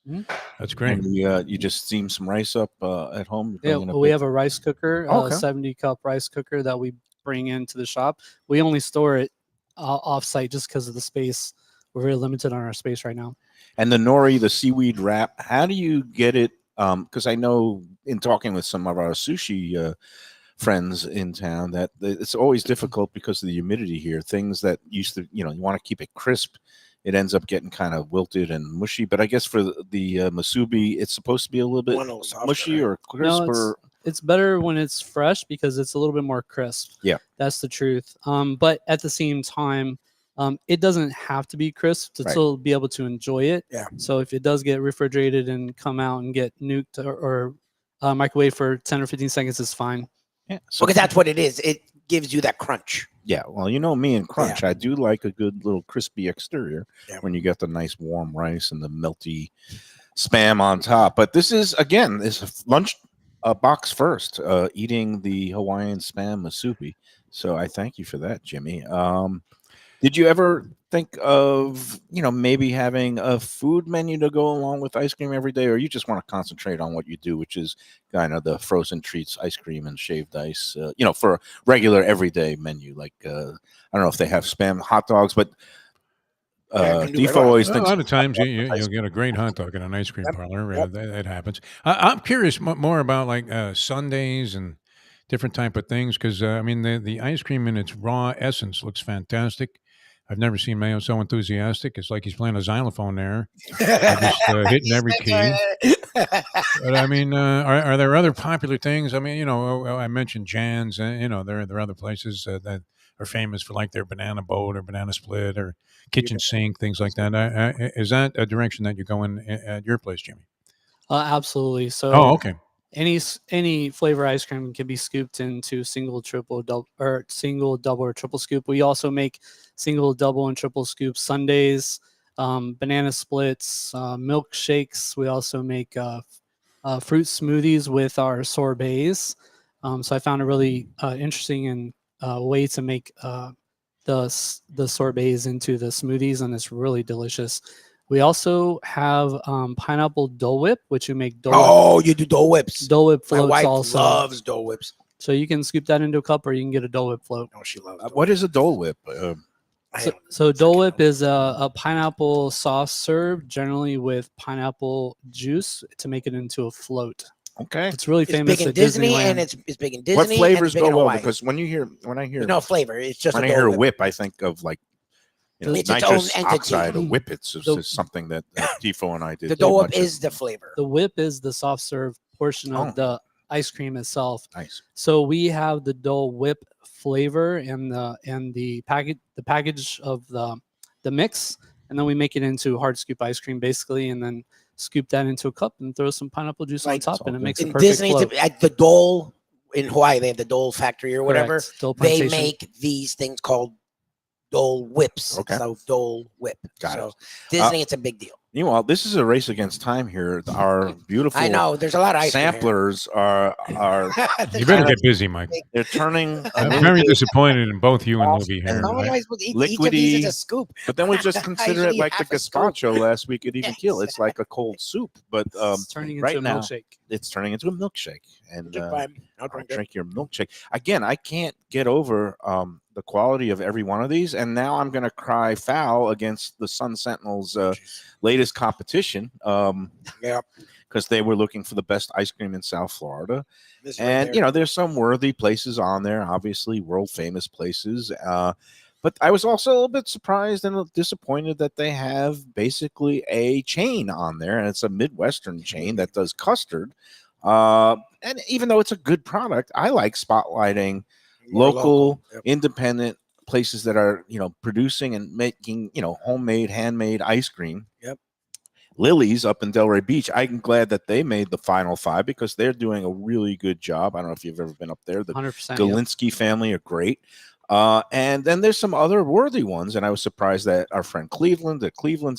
great. And you just steam some rice up at home. Yeah, we have a rice cooker, Okay. 70-cup rice cooker that we bring into the shop. We only store it off-site just because of the space. We're very limited on our space right now. And the nori, the seaweed wrap, how do you get it? Because I know in talking with some of our sushi friends in town that it's always difficult because of the humidity here. Things that used to, you want to keep it crisp, it ends up getting kind of wilted and mushy. But I guess for the musubi, it's supposed to be a little bit mushy or crisp. No, it's better when it's fresh because it's a little bit more crisp. Yeah, that's the truth. But at the same time, it doesn't have to be crisp to still be able to enjoy it. Yeah. So if it does get refrigerated and come out and get nuked or microwave for 10 or 15 seconds, is fine. Yeah. So Because that's what it is. It gives you that crunch. Yeah, well, me and crunch. I do like a good little crispy exterior when you get the nice warm rice and the melty spam on top. But this is lunch box first, eating the Hawaiian spam musubi. So I thank you for that, Jimmy. Did you ever think of, maybe having a food menu to go along with ice cream every day, or you just want to concentrate on what you do, which is kind of the frozen treats, ice cream and shaved ice, for a regular everyday menu? Like, I don't know if they have spam hot dogs, but Defo always a thinks lot of times you'll get a great hot dog in an ice cream parlor. That happens. I'm curious more about like sundaes and different type of things because the ice cream in its raw essence looks fantastic. I've never seen Mayo so enthusiastic. It's like he's playing a xylophone there, just hitting every key. But are there other popular things? I mentioned Jan's. There are other places that are famous for like their banana boat or banana split or kitchen sink, things like that. Is that a direction that you go in at your place, Jimmy? Absolutely. So. Oh, okay. Any flavor ice cream can be scooped into single, double, or triple scoop. We also make single, double, and triple scoop sundaes, banana splits, milkshakes. We also make fruit smoothies with our sorbets. So I found a really interesting and way to make the sorbets into the smoothies, and it's really delicious. We also have pineapple Dole Whip, which we make Dole Whip. Oh, you do Dole Whips. Dole Whip floats My wife also. loves Dole Whips. So you can scoop that into a cup or you can get a Dole Whip float. Oh, she loves what is a Dole Whip? So Dole Whip is a pineapple sauce served generally with pineapple juice to make it into a float. Okay. It's really famous big in at Disney, Disneyland. and it's big in Disney. What flavors and it's big go in well? Hawaii. Because when I hear no flavor, it's just when a I hear Dole whip, I think of like it's its nitrous own entity. oxide or whippets is something that Defo and I did. The Dole Whip is the flavor. The whip is the soft serve portion of the ice cream itself. Nice. So we have the Dole Whip flavor and the package of the mix, and then we make it into hard scoop ice cream basically, and then scoop that into a cup and throw some pineapple juice on top, and it makes a perfect Disney, float. at the Dole in Hawaii, they have the Dole factory or whatever. Correct. Dole They plantation. make these things called Dole Whips. Okay. So Dole Whip. Got so it. Disney, it's a big deal. Meanwhile, this is a race against time here. Our beautiful I know there's a lot of ice cream here. samplers are You better get busy, Mike. they're turning I'm very disappointed in both you and Lubie here. How am I supposed to eat? Each of these is a scoop. but then we just consider it usually like the half a scoop. gazpacho last week at Even Yes. Keel. It's like a cold soup, but It's turning into right a now milkshake. it's turning into a milkshake. And I'll I'll drink it. drink your milkshake. Again, I can't get over the quality of every one of these. And now I'm going to cry foul against the Sun Sentinel's latest competition because they were looking for the best ice cream in South Florida. This right And, there. there's some worthy places on there, obviously world famous places. But I was also a little bit surprised and disappointed that they have basically a chain on there, and it's a Midwestern chain that does custard. And even though it's a good product, I like spotlighting More local, Yep. independent places that are, producing and making, homemade, handmade ice cream. Yep. Lily's up in Delray Beach. I'm glad that they made the final five because they're doing a really good job. I don't know if you've ever been up there. The 100%. Galinsky family are great. And then there's some other worthy ones. And I was surprised that our friend Cleveland's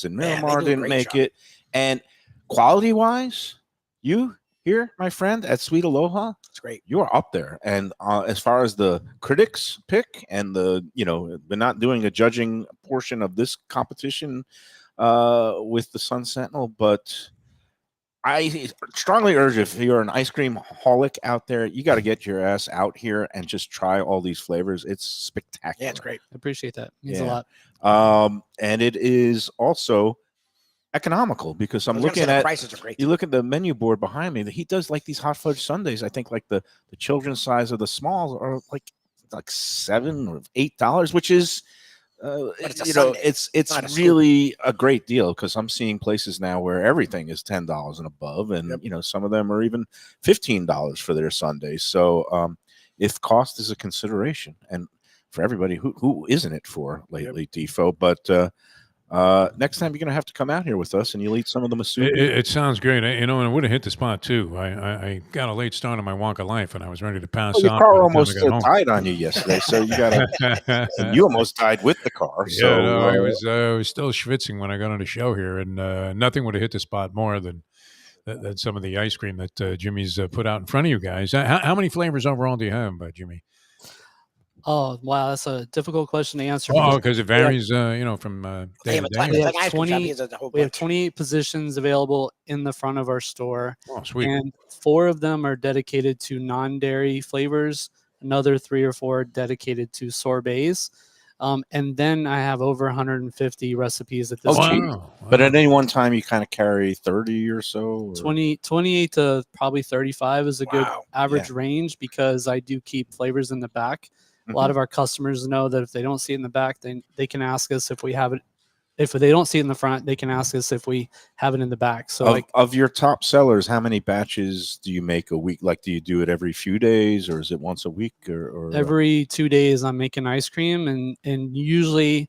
in Man, they Miramar do a didn't great make job. it. And quality wise, you here, my friend, at Sweet Aloha, It's great. you are up there. And as far as the critics pick and we're not doing a judging portion of this competition with the Sun Sentinel, but I strongly urge, if you're an ice cream holic out there, you got to get your ass out here and just try all these flavors. It's spectacular. Yeah, it's great. I appreciate that. Means a Yeah. lot. And it is also economical, because I'm looking the at, prices are great. you look at the menu board behind me. He does like these hot fudge sundaes. I think like the children's size of the smalls are like $7 or $8, which is it's a Sunday. it's not a really a great deal, because I'm seeing places now where everything is $10 and above, and some of them are even $15 for their sundaes. So if cost is a consideration, and for everybody, who isn't it for lately, Defo? But next time you're going to have to come out here with us, and you'll eat some of the masubi. It sounds great. And it would have hit the spot too. I got a late start on my Wonka life, and I was ready to pass Well, your out. car by the time almost I got home. died on you yesterday, so you got to. And you almost died with the car. Yeah, So no, I was still schwitzing when I got on the show here, and nothing would have hit the spot more than some of the ice cream that Jimmy's put out in front of you guys. How many flavors overall do you have, Jimmy? Oh wow, that's a difficult question to answer. Oh, because it varies, from They day have to a ton. day. Yeah, Like ice cream shop, 20 he has a whole We have bunch. 28 positions available in the front of our store, Oh, sweet. and 4 of them are dedicated to non-dairy flavors. Another 3 or 4 dedicated to sorbets. And then I have over 150 recipes at this Oh, point. geez. But at any one time, you kind of carry 30 or so. Or... 28 to probably 35 is a good Wow. average range, because I do keep flavors in the back. A lot of our customers know that if they don't see it in the back, then they can ask us if we have it. If they don't see it in the front, they can ask us if we have it in the back. So of your top sellers, how many batches do you make a week? Like, do you do it every few days, or is it once a week, or every 2 days I'm making ice cream, and usually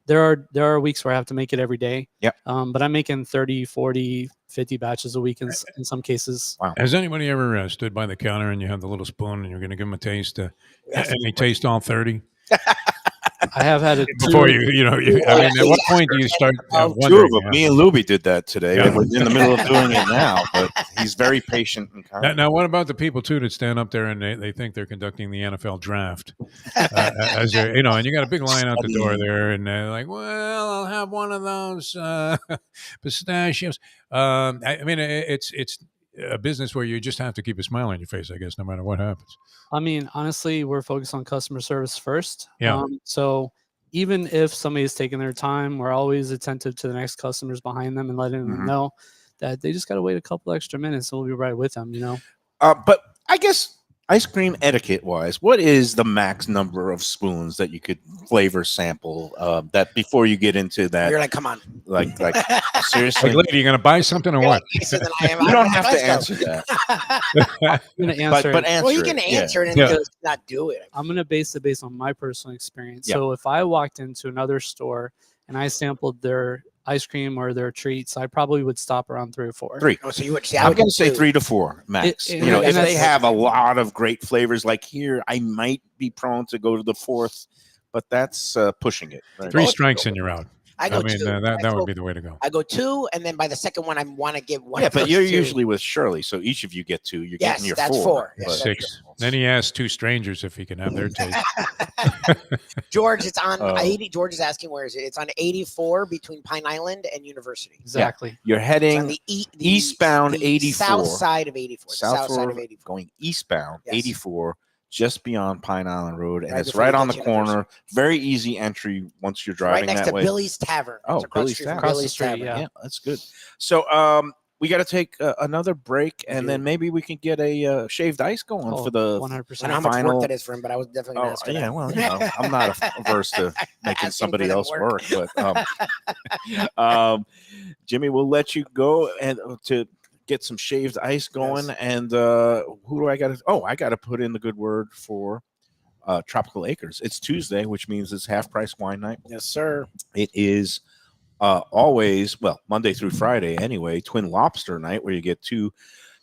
there are weeks where I have to make it every day. Yep. But I'm making 30, 40, 50 batches a week in some cases. Wow. Has anybody ever stood by the counter and you have the little spoon and you're going to give them a taste? And they taste all 30? I have had it Before I mean, at what point do you start Two of wondering? them. Me and Lubie did that today. Yeah. We're in the middle of doing it now, but he's very patient and kind. Now, what about the people too that stand up there and they think they're conducting the NFL draft, as they're, and you got a big line out the door there, and they're like, "Well, I'll have one of those pistachios." I mean, it's a business where you just have to keep a smile on your face, I guess, no matter what happens. I mean, honestly, we're focused on customer service first. Yeah. So even if somebody's taking their time, we're always attentive to the next customers behind them and letting them know that they just got to wait a couple extra minutes, and we'll be right with them. But I guess ice cream etiquette wise, what is the max number of spoons that you could flavor sample? That before you get into that, You're like, come on. like seriously, Like, lady, you going to buy something or You're what? like nicer than I am. you I don't know have how to this answer goes. that. I'm going to answer. But answer. Well, you can it, yeah. answer it and Yeah. just not do it. I'm going to base it based on my personal experience. Yeah. So if I walked into another store and I sampled their ice cream or their treats, I probably would stop around 3 or 4. 3. Oh, so you would say, I'm going to say 3 to 4 max. And If they that's- have a lot of great flavors, like here, I might be prone to go to the 4th, but that's pushing it. Right? 3 strikes and you're out. I I go mean, 2. that would be the way to go. I go 2, and then by the second one, I want to give one. Yeah, of but those you're 2. usually with Shirley, so each of you get 2. You're Yes, getting your that's 4. 4. but- Yes, 6. Then he asked 2 strangers if he can have their taste. George, it's on Oh. 80. George is asking where is it? It's on 84 between Pine Island and University. Exactly. You're It's heading on the eastbound the 84. South side of 84. The south side of 84. going eastbound Yes. 84, just beyond Pine Island Road, and Right it's before right you on the get to University. corner. Very easy entry once you're Right driving next that to way. Billy's Tavern. Oh, It's across Billy's the street from Tavern. Across the Billy's street, Tavern. yeah. Yeah, that's good. So we got to take another break, and then maybe we can get a shaved ice going Oh, for the 100%. I know how much final- work that is for him, but I was definitely going to ask for yeah, that. well, I'm not averse to making Asking somebody for the else work, but Jimmy, we'll let you go and to get some shaved ice going. Yes. And who do I got to? Oh, I got to put in the good word for Tropical Acres. It's Tuesday, which means it's half price wine night. Yes, sir. It is always, well, Monday through Friday anyway, Twin Lobster night, where you get 2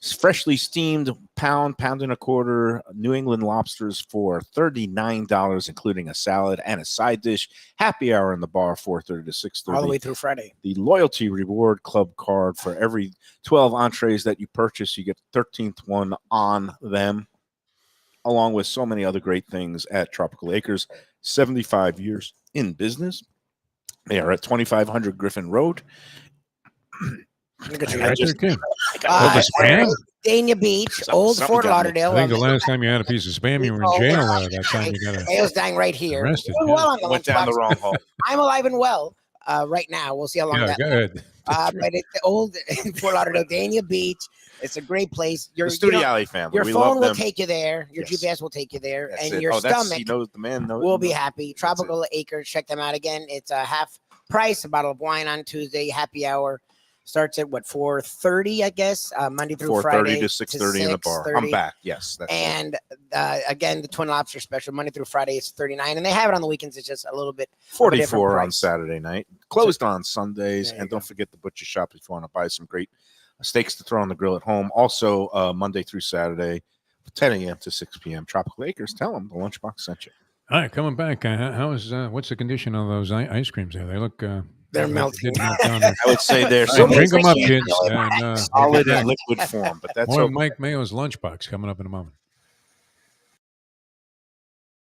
Freshly steamed pound and a quarter New England lobsters for $39, including a salad and a side dish. Happy hour in the bar, 4:30 to 6:30. All the way through Friday. The Loyalty Reward Club card, for every 12 entrees that you purchase, you get the 13th one on them, along with so many other great things at Tropical Acres. 75 years in business. They are at 2500 Griffin Road. Look at you. Right there, too. Uh, the spam? Dania Beach, Old Something Fort got me. Lauderdale. I think the last time you had a piece of spam, you were in jail. That time you got Mayo's dying right here. arrested. Doing well on the Went down the Lunchbox. wrong hole. I'm alive and well right now. We'll see how long Yeah, that go ahead. but it's the old Fort Lauderdale, Dania Beach. It's a great place. The Studiali family. Your We phone love will them. take you there. Your Yes. GPS will take you there, That's and it. your stomach He knows the man. will be happy. Tropical Acres. Check them out again. It's a half price. A bottle of wine on Tuesday. Happy hour starts at what, 4:30, I guess, Monday through 4:30 Friday to 6:30 in the bar. 6:30. I'm back. Yes. That's it. And again, the Twin Lobster special Monday through Friday is $39, and they have it on the weekends. It's just a little bit 44 on price. Saturday night. Closed on Sundays. There you And go. don't forget the butcher shop if you want to buy some great steaks to throw on the grill at home. Also, Monday through Saturday, 10 a.m. to 6 p.m. Tropical Acres. Tell them the Lunchbox sent you. All right, coming back. How is what's the condition of those ice creams there? They look They're like melting. they did melt down there. I would say they're All right, so drink them up, Bring kids. it And, back. solid in liquid form, but that's more okay. Mike Mayo's Lunchbox coming up in a moment.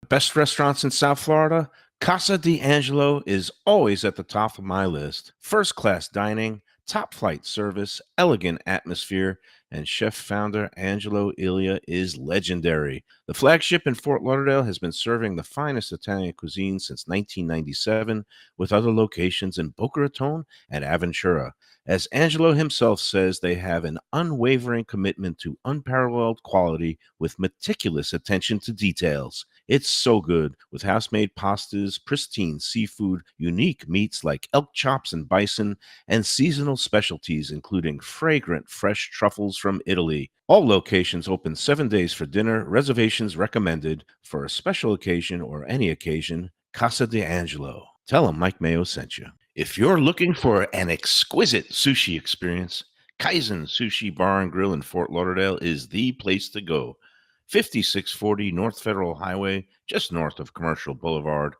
Best restaurants in South Florida, Casa D'Angelo is always at the top of my list. First class dining, top flight service, elegant atmosphere, and chef founder Angelo Ilia is legendary. The flagship in Fort Lauderdale has been serving the finest Italian cuisine since 1997, with other locations in Boca Raton and Aventura. As Angelo himself says, they have an unwavering commitment to unparalleled quality with meticulous attention to details. It's so good, with house-made pastas, pristine seafood, unique meats like elk chops and bison, and seasonal specialties including fragrant fresh truffles from Italy. All locations open 7 days for dinner. Reservations recommended. For a special occasion or any occasion, Casa D'Angelo. Tell them Mike Mayo sent you. If you're looking for an exquisite sushi experience, Kaizen Sushi Bar and Grill in Fort Lauderdale is the place to go. 5640 North Federal Highway, just north of Commercial Boulevard.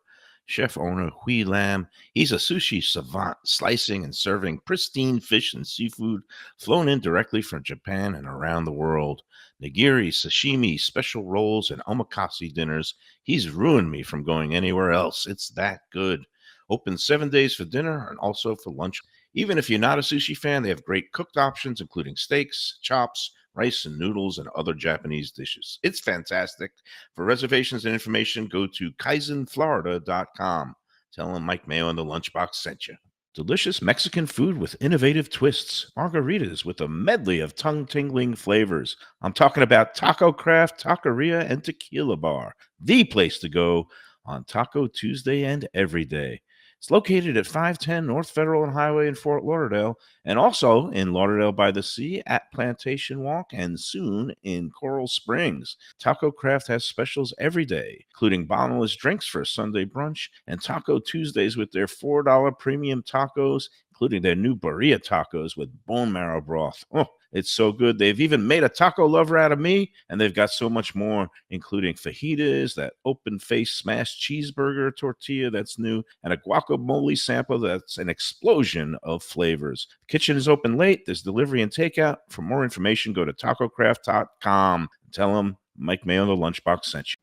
Chef owner Hui Lam, he's a sushi savant, slicing and serving pristine fish and seafood flown in directly from Japan and around the world. Nigiri, sashimi, special rolls, and omakase dinners. He's ruined me from going anywhere else. It's that good. Open 7 days for dinner and also for lunch. Even if you're not a sushi fan, they have great cooked options, including steaks, chops, rice and noodles, and other Japanese dishes. It's fantastic. For reservations and information, go to kaizenflorida.com. Tell them Mike Mayo and the Lunchbox sent you. Delicious Mexican food with innovative twists. Margaritas with a medley of tongue-tingling flavors. I'm talking about Taco Craft, Taqueria, and Tequila Bar. The place to go on Taco Tuesday and every day. It's located at 510 North Federal and Highway in Fort Lauderdale, and also in Lauderdale by the Sea at Plantation Walk, and soon in Coral Springs. Taco Craft has specials every day, including bottomless drinks for a Sunday brunch, and Taco Tuesdays with their $4 premium tacos, including their new birria tacos with bone marrow broth. Oh, it's so good. They've even made a taco lover out of me, and they've got so much more, including fajitas, that open-faced smashed cheeseburger tortilla that's new, and a guacamole sample that's an explosion of flavors. The kitchen is open late. There's delivery and takeout. For more information, go to tacocraft.com. Tell them Mike Mayo, the Lunchbox sent you.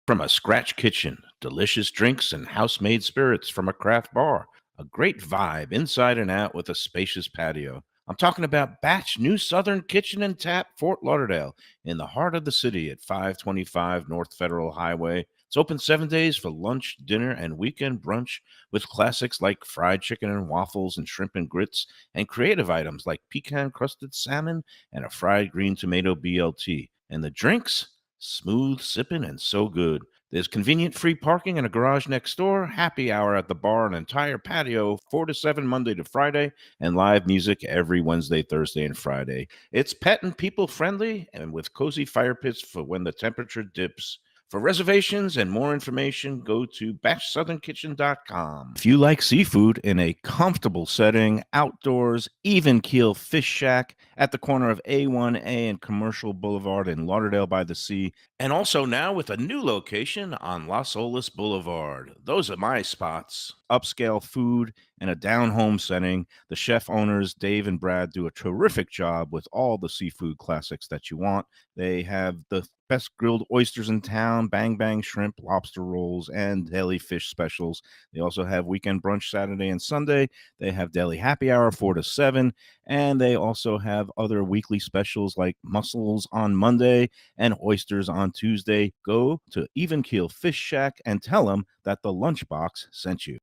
From a scratch kitchen, delicious drinks and house-made spirits from a craft bar. A great vibe inside and out with a spacious patio. I'm talking about Batch New Southern Kitchen and Tap, Fort Lauderdale, in the heart of the city at 525 North Federal Highway. It's open 7 days for lunch, dinner, and weekend brunch with classics like fried chicken and waffles and shrimp and grits, and creative items like pecan-crusted salmon and a fried green tomato BLT. And the drinks? Smooth sipping and so good. There's convenient free parking and a garage next door, happy hour at the bar, an entire patio, 4 to 7 Monday to Friday, and live music every Wednesday, Thursday, and Friday. It's pet and people friendly and with cozy fire pits for when the temperature dips. For reservations and more information, go to bashsouthernkitchen.com. If you like seafood in a comfortable setting, outdoors, even keel fish shack at the corner of A1A and Commercial Boulevard in Lauderdale by the Sea, and also now with a new location on Las Olas Boulevard. Those are my spots. Upscale food in a down-home setting. The chef owners, Dave and Brad, do a terrific job with all the seafood classics that you want. They have the best grilled oysters in town, bang bang shrimp, lobster rolls, and deli fish specials. They also have weekend brunch Saturday and Sunday. They have deli happy hour 4 to 7, and they also have other weekly specials like mussels on Monday and oysters on Tuesday. Go to Even Keel Fish Shack and tell them that the Lunchbox sent you.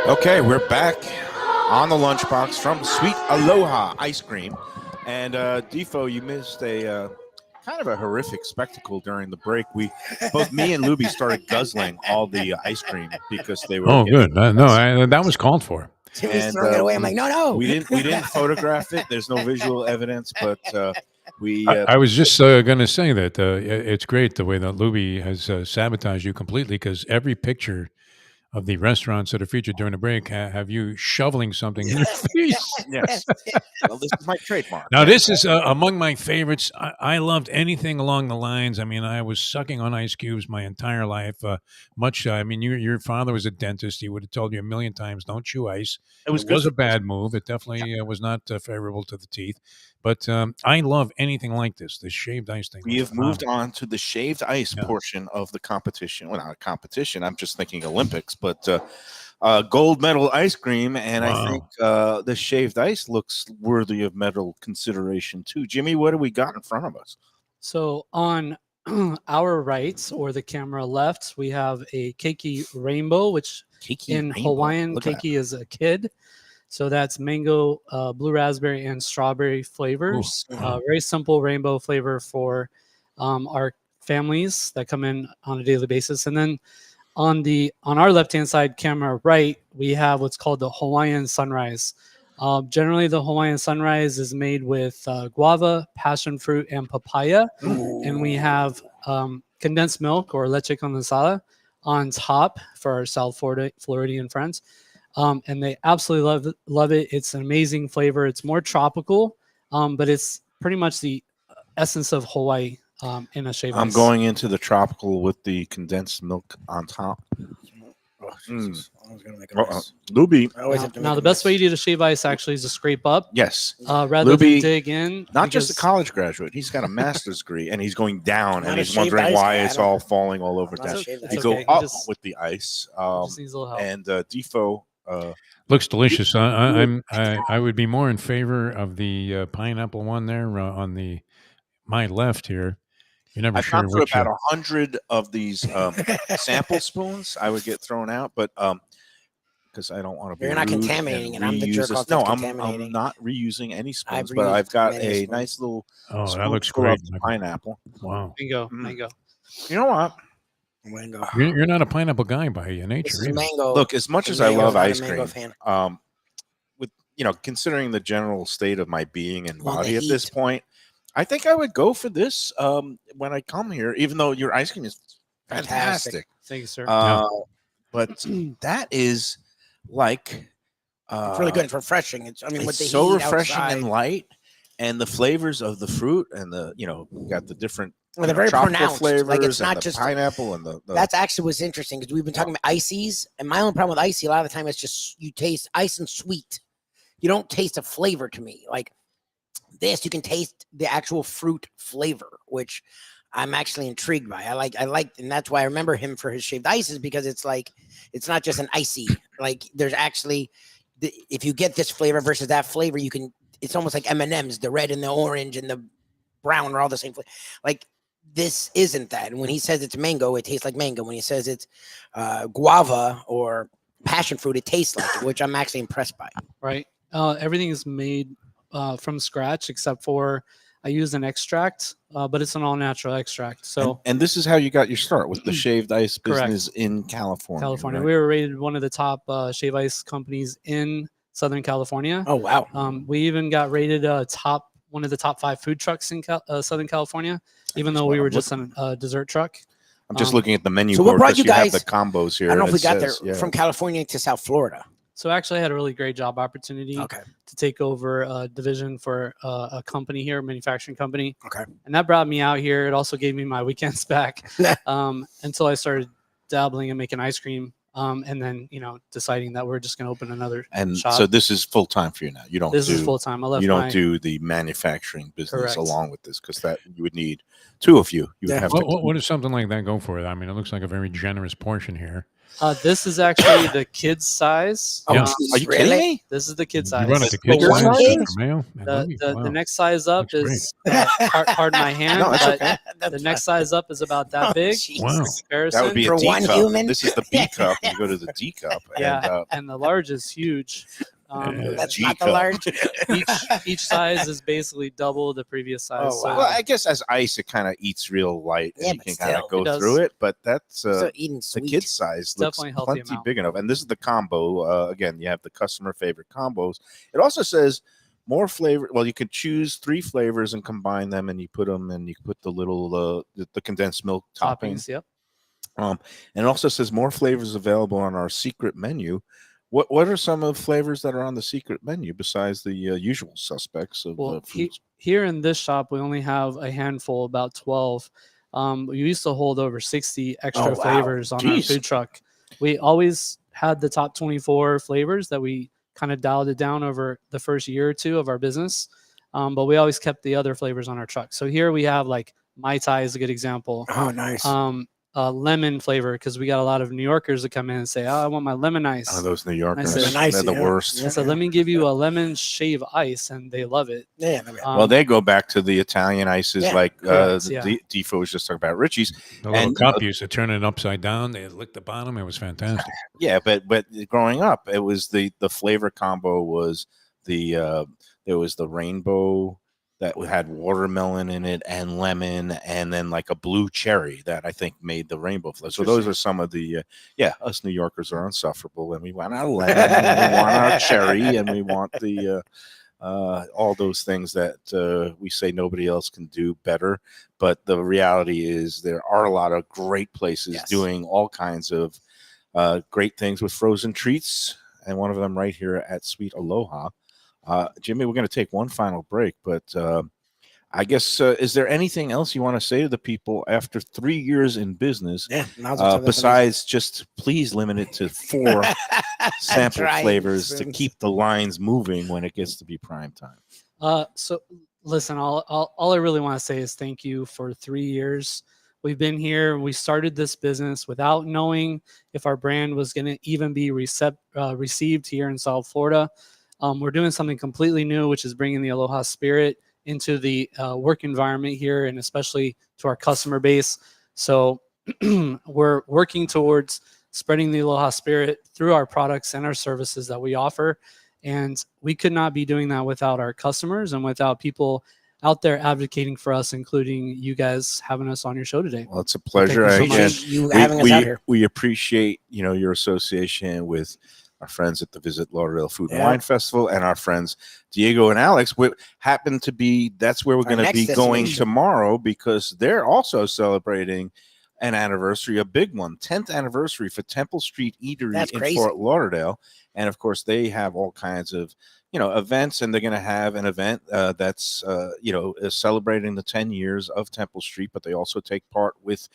Okay, we're back on the Lunchbox from Sweet Aloha Ice Cream. And Defo, you missed a kind of a horrific spectacle during the break. Both me and Lubie started guzzling all the ice cream because they were. Oh, good. That was called for. Timmy's throwing it away. I'm like, no. We didn't photograph it. There's no visual evidence, but we. I was just going to say that it's great the way that Lubie has sabotaged you completely, because every picture of the restaurants that are featured during the break have you shoveling something in your face. Yes. Well, this is my trademark. Now, this is among my favorites. I loved anything along the lines. I mean, I was sucking on ice cubes my entire life. Your father was a dentist. He would have told you a million times, don't chew ice. It was a bad move. It definitely was not favorable to the teeth. But I love anything like this. The shaved ice thing. We have moved on to the shaved ice portion of the competition. Well, not a competition. I'm just thinking Olympics, but gold medal ice cream. And I think the shaved ice looks worthy of medal consideration too. Jimmy, what do we got in front of us? So on our right, or the camera left, we have a keiki rainbow, which in Hawaiian, keiki is a kid. So that's mango, blue raspberry, and strawberry flavors. Very simple rainbow flavor for our families that come in on a daily basis. And then on our left-hand side, camera right, we have what's called the Hawaiian Sunrise. Generally, the Hawaiian Sunrise is made with guava, passion fruit, and papaya. Ooh. And we have condensed milk, or leche condensada, on top for our South Floridian friends. And they absolutely love it. It's an amazing flavor. It's more tropical, but it's pretty much the essence of Hawaii in a shaved ice. I'm going into the tropical with the condensed milk on top. Oh, Jesus. I was gonna make a mess. Lubie. Now, the best way to do a shave ice actually is to scrape up. Yes. Rather than dig in. Not just a college graduate. He's got a master's degree, and he's going down, and he's wondering why it's all falling all over down. You go up with the ice. Just needs a little help. And Defo. Looks delicious. I would be more in favor of the pineapple one there on my left here. You're never sure which. I've gone through about 100 of these sample spoons. I would get thrown out, but because I don't want to be. You're not contaminating, and I'm the jerk off. No, I'm not reusing any spoons, but I've got a nice little. Oh, that looks great! Pineapple. Wow. Mango. Mango. You know what? Mango. You're not a pineapple guy by nature. This is mango. Look, as much as I love ice cream, with considering the general state of my being and body at this point, I think I would go for this when I come here. Even though your ice cream is fantastic. Thank you, sir. But that is like it's really good. It's refreshing. It's with the so heat refreshing outside. and light, and the flavors of the fruit and the we got the different. Well, they're very pronounced. Flavors, like it's not just pineapple and the. That's actually what's interesting, because we've been talking about Icees, and my only problem with Icee a lot of the time is just you taste ice and sweet. You don't taste a flavor to me. Like this, you can taste the actual fruit flavor, which I'm actually intrigued by. I like, and that's why I remember him for his shaved ices, because it's like it's not just an Icee. Like there's actually, if you get this flavor versus that flavor, you can. It's almost like M&Ms. The red and the orange and the brown are all the same flavor. Like. This isn't that. And when he says it's mango, it tastes like mango. When he says it's guava or passion fruit, it tastes like it, which I'm actually impressed by. Right. Everything is made from scratch, except for I use an extract, but it's an all-natural extract. So, and this is how you got your start with the shaved ice business in California. Right? We were rated one of the top shave ice companies in Southern California. Oh, wow. We even got rated one one of the top 5 food trucks in Southern California, even That's though what we were I'm just looking on a dessert truck. I'm just looking at the menu So what board brought because you you have guys- the combos here. I don't know and if we it got says, there from California to South Florida. So actually, I had a really great job opportunity Okay. to take over a division for a company here, a manufacturing company. Okay. And that brought me out here. It also gave me my weekends back until I started dabbling and making ice cream. And then, deciding that we're just going to open another And shop. so this is full time for you now. You don't This do is full time. I left you don't my do the manufacturing business Correct. along with this because that you would need 2 of you. You would Yeah. have to. What does something like that go for? I mean, it looks like a very generous portion here. this is actually the kids size. Oh, Yeah. geez, Are you really? kidding me? This is the kid You size. run it the Bigger kids size size? for Mayo and Lubie? The Wow. next size up Looks is pardon my hand, No, that's but okay. the next size up is about that big. Wow. Comparison. That would be For a D one cup. human? This is the B cup. You go to the D cup. Yeah, And, and the large is huge. That's G not the cup. large. Each size is basically double the previous size. Oh, so wow. well, I guess as ice, it kind of eats real light, and Yeah, you but can kind of still. go It does. through it. But that's So eating the sweet. kid size looks definitely a healthy plenty amount. big enough. And this is the combo. Again, you have the customer favorite combos. It also says more flavor. Well, you could choose 3 flavors and combine them, and you put them, and you put the little the condensed milk topping. Toppings, yep. And it also says more flavors available on our secret menu. What are some of the flavors that are on the secret menu besides the usual suspects of Well, foods? here in this shop, we only have a handful, about 12. We used to hold over 60 extra Oh, wow. flavors on our Jeez. food truck. We always had the top 24 flavors that we kind of dialed it down over the first year or 2 of our business. But we always kept the other flavors on our truck. So here we have like Mai Tai is a good example. Oh, nice. Lemon flavor, because we got a lot of New Yorkers that come in and say, "Oh, I want my lemon ice." Oh, those New Yorkers, said, nice, they're the yeah. worst. I said, "Let me give you a lemon shave ice," and they love it. Yeah. Well, they go back to the Italian ices Yeah, like correct, yeah. Defo was just talking about Richie's. The little And, cup used to turn it upside down. They lick the bottom. It was fantastic. Yeah, but growing up, it was the flavor combo was there was the rainbow that had watermelon in it and lemon, and then like a blue cherry that I think made the rainbow flavor. So those are some of the us New Yorkers are insufferable, and we want our lemon, and we want our cherry, and we want the all those things that we say nobody else can do better. But the reality is there are a lot of great places Yes. doing all kinds of great things with frozen treats, and one of them right here at Sweet Aloha. Jimmy, we're going to take one final break, but I guess is there anything else you want to say to the people after 3 years in business? Yeah. Besides just please limit it to 4 sample right. flavors to Spoons. keep the lines moving when it gets to be prime time. So listen, all I really want to say is thank you for 3 years. We've been here. We started this business without knowing if our brand was going to even be received here in South Florida. We're doing something completely new, which is bringing the Aloha spirit into the work environment here, and especially to our customer base. So we're working towards spreading the Aloha spirit through our products and our services that we offer. And we could not be doing that without our customers and without people out there advocating for us, including you guys having us on your show today. Well, it's a pleasure. Thank you so Again, much. You having us out here. we appreciate your association with our friends at the Visit Lauderdale Food and Yeah. Wine Festival, and our friends Diego and Alex. Happen to be that's where we're Our going to next be going destination. tomorrow, because they're also celebrating an anniversary, a big one, 10th anniversary for Temple Street Eatery That's in crazy. Fort Lauderdale. And of course, they have all kinds of events, and they're going to have an event that's is celebrating the 10 years of Temple Street, but they also take part with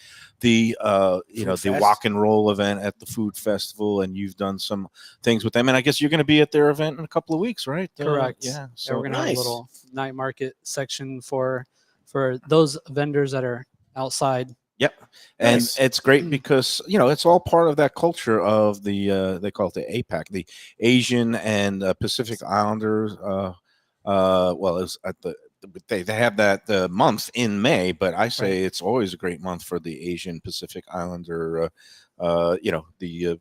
the the Fest. walk and roll event at the food festival, and you've done some things with them, and I guess you're going to be at their event in a couple of weeks, right? Correct. Yeah. So we're gonna have nice. a little night market section for those vendors that are outside. Yep. And Nice. it's great because, it's all part of that culture of the, they call it the APAC, the Asian and Pacific Islanders. Well, it's at they have that month in May, but I say it's always a great month for the Asian Pacific Islander, the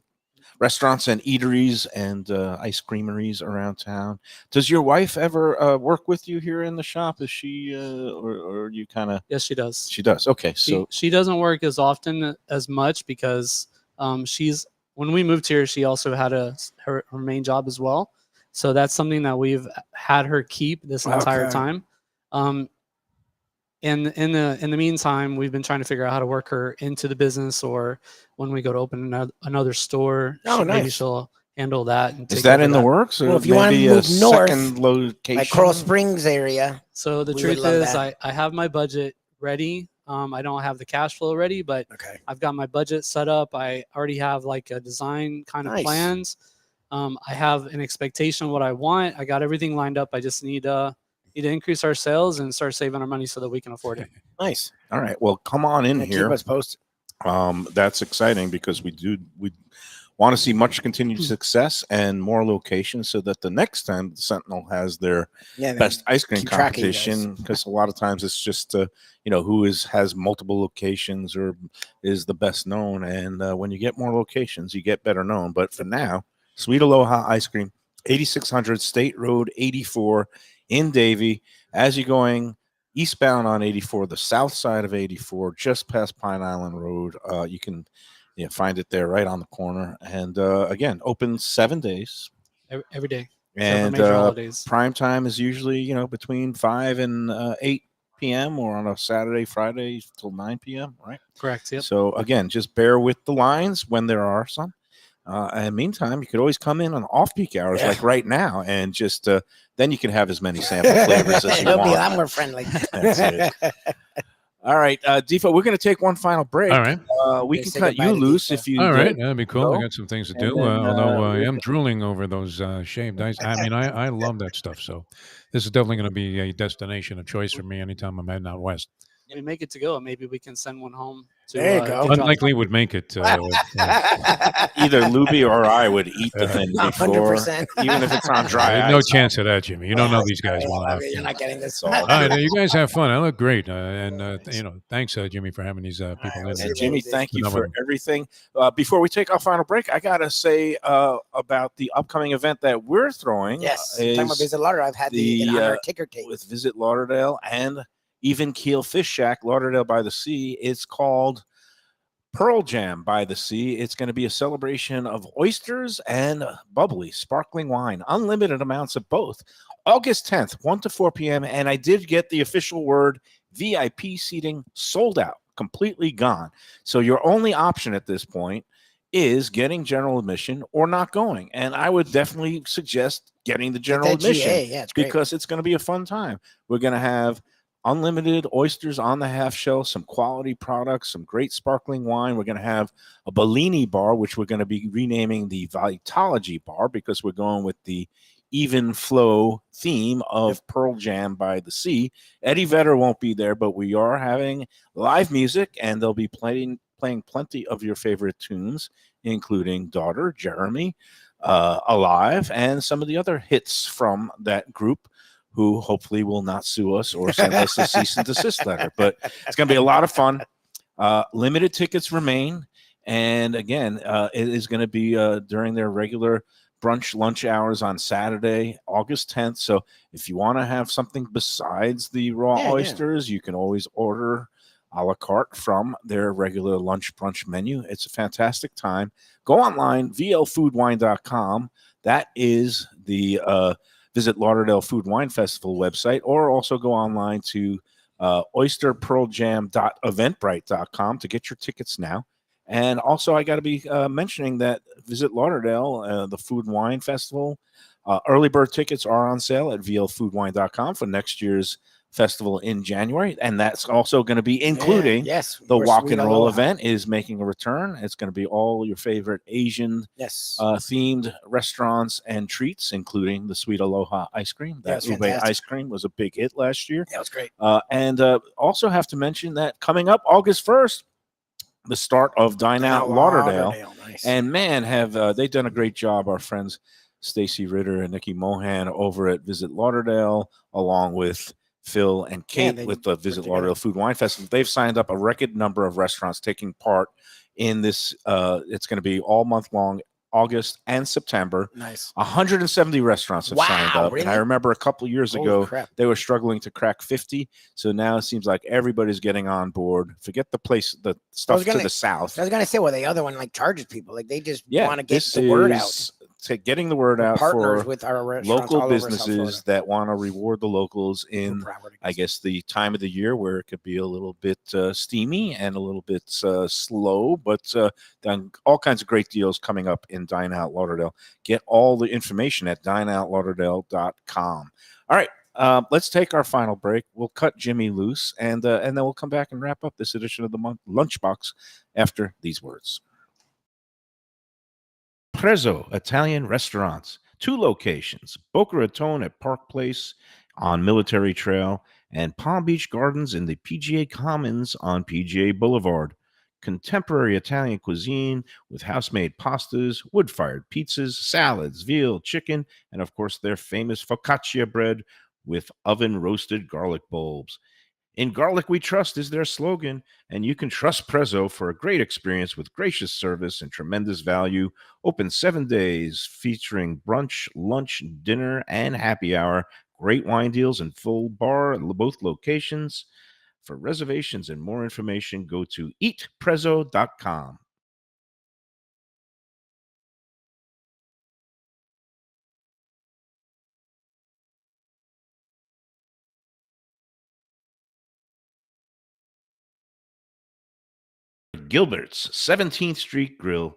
restaurants and eateries and ice creameries around town. Does your wife ever work with you here in the shop? Is she, or you kind of? Yes, she does. She does. Okay, so She doesn't work as often as much because when we moved here, she also had her main job as well. So that's something that we've had her keep this entire Okay. time. Um, in the meantime, we've been trying to figure out how to work her into the business, or when we go to open another store, Oh, maybe nice. she'll handle that. And Is take that over in the works, or Well, if you wanna maybe a move north, second location? Like Coral Springs area. So the We would truth love is, that. I have my budget ready. I don't have the cash flow ready, but Okay. I've got my budget set up. I already have like a design kind of Nice. plans. I have an expectation of what I want. I got everything lined up. I just need to increase our sales and start saving our money so that we can afford it. Nice. All right. Well, come on in Yeah, here. keep us posted. That's exciting because we want to see much continued success and more locations, so that the next time the Sentinel has their Yeah. best ice cream keep track of you guys. competition, because a lot of times it's just who has multiple locations or is the best known, and when you get more locations you get better known. But for now, Sweet Aloha Ice Cream, 8600 State Road 84 in Davie. As you're going eastbound on 84, the south side of 84, just past Pine Island Road, you can find it there right on the corner. And again, open 7 days. Every day. Except for And major holidays. prime time is usually, between 5 and 8 p.m. or on a Saturday, Friday till 9 p.m., right? Correct. Yep. So again, just bear with the lines when there are some. And meantime, you could always come in on off-peak hours, like right now, and just then you can have as many sample flavors as you It'll want. be a lot more friendly. That's it. All right, Defo, we're going to take one final break. All right. We Okay, can say cut goodbye you to loose Defo. if you All right, like. that'd be cool. I go. got some things to And do. then, Although I am drooling over those shaved ice. I mean, I love that stuff. So this is definitely going to be a destination of choice for me anytime I'm heading out west. We make it to go. Maybe we can send one home. There you go. to drop Unlikely would make it. Either Lubie or I would eat the thing before, 100%. even if it's on dry There's ice. no chance of that, Jimmy. You don't know these guys well I enough. mean, you're not getting this. all All right, you guys have fun. I look great, and thanks, Jimmy, for having these people we'll in. see And you Jimmy, later. thank you No for problem. everything. Before we take our final break, I gotta say about the upcoming event that we're throwing. Yes. Talking about is Visit Lauderdale, I've had the the, honor ticker tape. with Visit Lauderdale and Even Keel Fish Shack, Lauderdale by the Sea. It's called Pearl Jam by the Sea. It's going to be a celebration of oysters and bubbly sparkling wine, unlimited amounts of both. August 10th, 1 to 4 p.m. And I did get the official word, VIP seating sold out, completely gone. So your only option at this point is getting general admission or not going. And I would definitely suggest getting the general Get that admission GA. Yeah, it's great. because it's going to be a fun time. We're going to have unlimited oysters on the half shell, some quality products, some great sparkling wine. We're going to have a Bellini bar, which we're going to be renaming the Vitology bar because we're going with the even flow theme of Pearl Jam by the Sea. Eddie Vedder won't be there, but we are having live music, and they'll be playing plenty of your favorite tunes, including Daughter, Jeremy, Alive, and some of the other hits from that group, who hopefully will not sue us or send us a cease and desist letter. But it's going to be a lot of fun. Limited tickets remain. And again, it is going to be during their regular brunch lunch hours on Saturday, August 10th. So if you want to have something besides the raw oysters, you can always order a la carte from their regular lunch brunch menu. It's a fantastic time. Go online, vlfoodwine.com. That is the Visit Lauderdale Food Wine Festival website, or also go online to oysterpearljam.eventbrite.com to get your tickets now. And also, I got to be mentioning that Visit Lauderdale, the Food and Wine Festival, early bird tickets are on sale at vlfoodwine.com for next year's festival in January. And that's also going to be including the Walk and Roll event is making a return. It's going to be all your favorite Asian themed restaurants and treats, including the Sweet Aloha ice cream. That ube ice cream was a big hit last year. That was great. And also have to mention that coming up August 1st, the start of Dine Out Lauderdale. Nice. And man, have they done a great job, our friends Stacy Ritter and Nikki Mohan over at Visit Lauderdale, along with Phil and Kate with the Visit Lauderdale Food Wine Festival. They've signed up a record number of restaurants taking part in this. It's going to be all month long, August and September. Nice. 170 restaurants have signed up. Really? And I remember a couple of years ago, crap. they were struggling to crack 50. So now it seems like everybody's getting on board. Forget the stuff to the south. I was going to say, well, the other one like charges people. Like they just want to get this the word out. getting the word out Partners for with our restaurants local all over South businesses Florida. that want to reward the locals in, Proud, I guess, the time of the year where it could be a little bit steamy and a little bit slow, but all kinds of great deals coming up in Dine Out Lauderdale. Get all the information at dineoutlauderdale.com. All right. Let's take our final break. We'll cut Jimmy loose, and then we'll come back and wrap up this edition of the Lunchbox after these words. Prezzo Italian Restaurants, 2 locations, Boca Raton at Park Place on Military Trail, and Palm Beach Gardens in the PGA Commons on PGA Boulevard. Contemporary Italian cuisine with house-made pastas, wood-fired pizzas, salads, veal, chicken, and of course their famous focaccia bread with oven-roasted garlic bulbs. In Garlic We Trust is their slogan, and you can trust Prezzo for a great experience with gracious service and tremendous value. Open 7 days, featuring brunch, lunch, dinner, and happy hour. Great wine deals and full bar at both locations. For reservations and more information, go to eatprezzo.com. Gilbert's 17th Street Grill.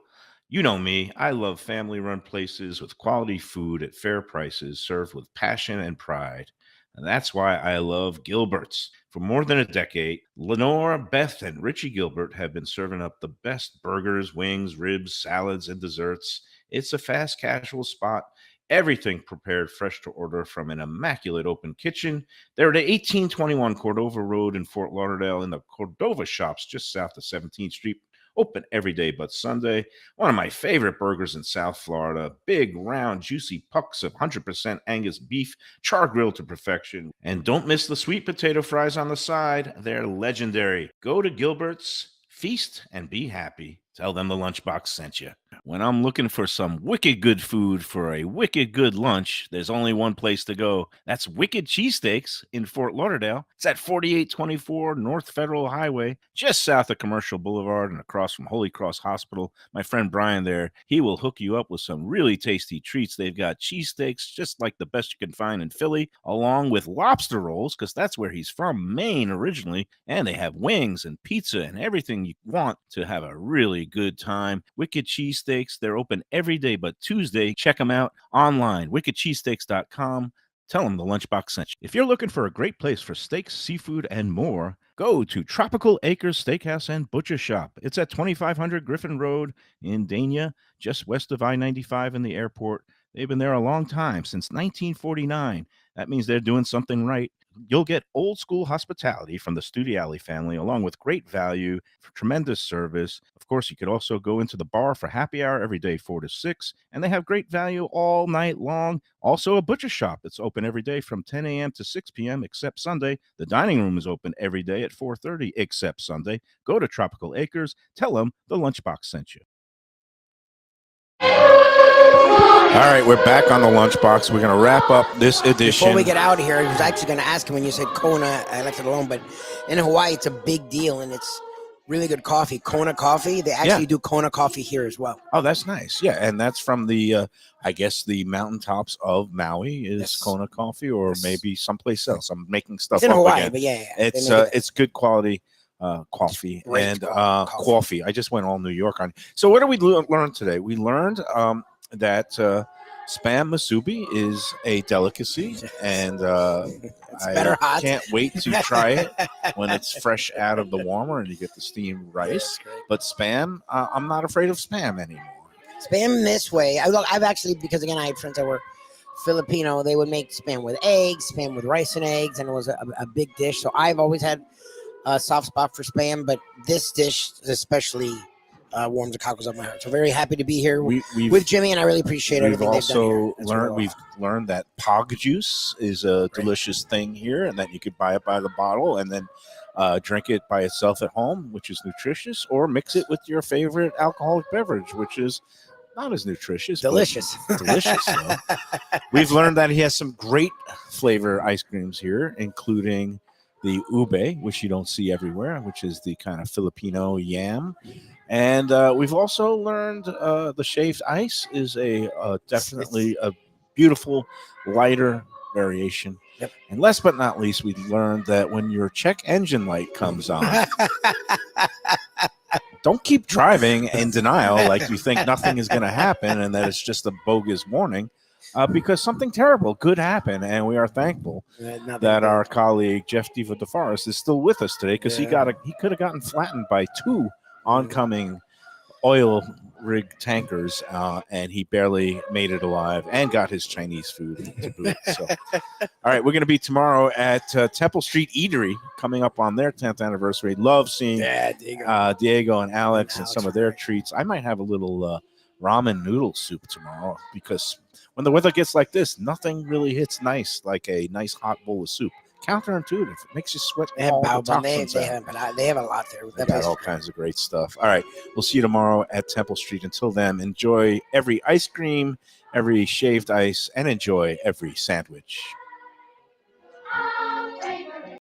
You know me, I love family-run places with quality food at fair prices served with passion and pride. And that's why I love Gilbert's. For more than a decade, Lenore, Beth, and Richie Gilbert have been serving up the best burgers, wings, ribs, salads, and desserts. It's a fast casual spot. Everything prepared fresh to order from an immaculate open kitchen. They're at 1821 Cordova Road in Fort Lauderdale in the Cordova Shops just south of 17th Street. Open every day but Sunday. One of my favorite burgers in South Florida. Big, round, juicy pucks of 100% Angus beef, char grilled to perfection. And don't miss the sweet potato fries on the side. They're legendary. Go to Gilbert's, feast, and be happy. Tell them the Lunchbox sent you. When I'm looking for some wicked good food for a wicked good lunch, there's only one place to go. That's Wicked Cheesesteaks in Fort Lauderdale. It's at 4824 North Federal Highway, just south of Commercial Boulevard and across from Holy Cross Hospital. My friend Brian there, he will hook you up with some really tasty treats. They've got cheesesteaks just like the best you can find in Philly, along with lobster rolls, because that's where he's from, Maine originally. And they have wings and pizza and everything you want to have a really good time. Wicked Cheesesteaks, they're open every day but Tuesday. Check them out online, wickedcheesesteaks.com. Tell them the Lunchbox sent you. If you're looking for a great place for steaks, seafood, and more, go to Tropical Acres Steakhouse and Butcher Shop. It's at 2500 Griffin Road in Dania, just west of I-95 and the airport. They've been there a long time, since 1949. That means they're doing something right. You'll get old school hospitality from the Studiali family, along with great value, for tremendous service. Of course, you could also go into the bar for happy hour every day, 4 to 6, and they have great value all night long. Also, a butcher shop that's open every day from 10 a.m. to 6 p.m. except Sunday. The dining room is open every day at 4:30 except Sunday. Go to Tropical Acres. Tell them the Lunchbox sent you. All right, we're back on the Lunchbox. We're going to wrap up this edition. Before we get out of here, I was actually going to ask him when you said Kona, I left it alone, but in Hawaii, it's a big deal, and it's really good coffee. Kona coffee, they actually do Kona coffee here as well. Oh, that's nice. Yeah, and that's from the, I guess, the mountaintops of Maui is Kona coffee, or maybe someplace else. I'm making stuff It's in up Hawaii, again. but yeah. It's good quality coffee and coffee. I just went all New York on. So what did we learn today? We learned that Spam musubi is a delicacy, and I can't wait to try it when it's fresh out of the warmer and you get the steamed rice. But Spam, I'm not afraid of Spam anymore. Spam this way, I've actually, because again, I had friends that were Filipino, they would make Spam with eggs, Spam with rice and eggs, and it was a big dish. So I've always had a soft spot for Spam, but this dish especially warms the cockles up my heart. So very happy to be here with Jimmy, and I really appreciate everything they've done here. We've learned that pog juice is a delicious thing here, and that you could buy it by the bottle and then drink it by itself at home, which is nutritious, or mix it with your favorite alcoholic beverage, which is not as nutritious. Delicious. Delicious. We've learned that he has some great flavor ice creams here, including the ube, which you don't see everywhere, which is the kind of Filipino yam. And we've also learned the shaved ice is definitely a beautiful, lighter variation. Yep. And last but not least, we learned that when your check engine light comes on, don't keep driving in denial like you think nothing is going to happen and that it's just a bogus warning. Because something terrible could happen, and we are thankful that our colleague Jeff Diva DeForest is still with us today because he could have gotten flattened by 2 oncoming oil rig tankers, and he barely made it alive and got his Chinese food to boot. So, all right, we're going to be tomorrow at Temple Street Eatery coming up on their 10th anniversary. Love seeing Diego and Alex and some of their treats. I might have a little ramen noodle soup tomorrow because when the weather gets like this, nothing really hits nice like a nice hot bowl of soup. Counterintuitive. It makes you sweat all the toxins they out. have a lot there. They got all kinds of great stuff. All right. We'll see you tomorrow at Temple Street. Until then, enjoy every ice cream, every shaved ice, and enjoy every sandwich.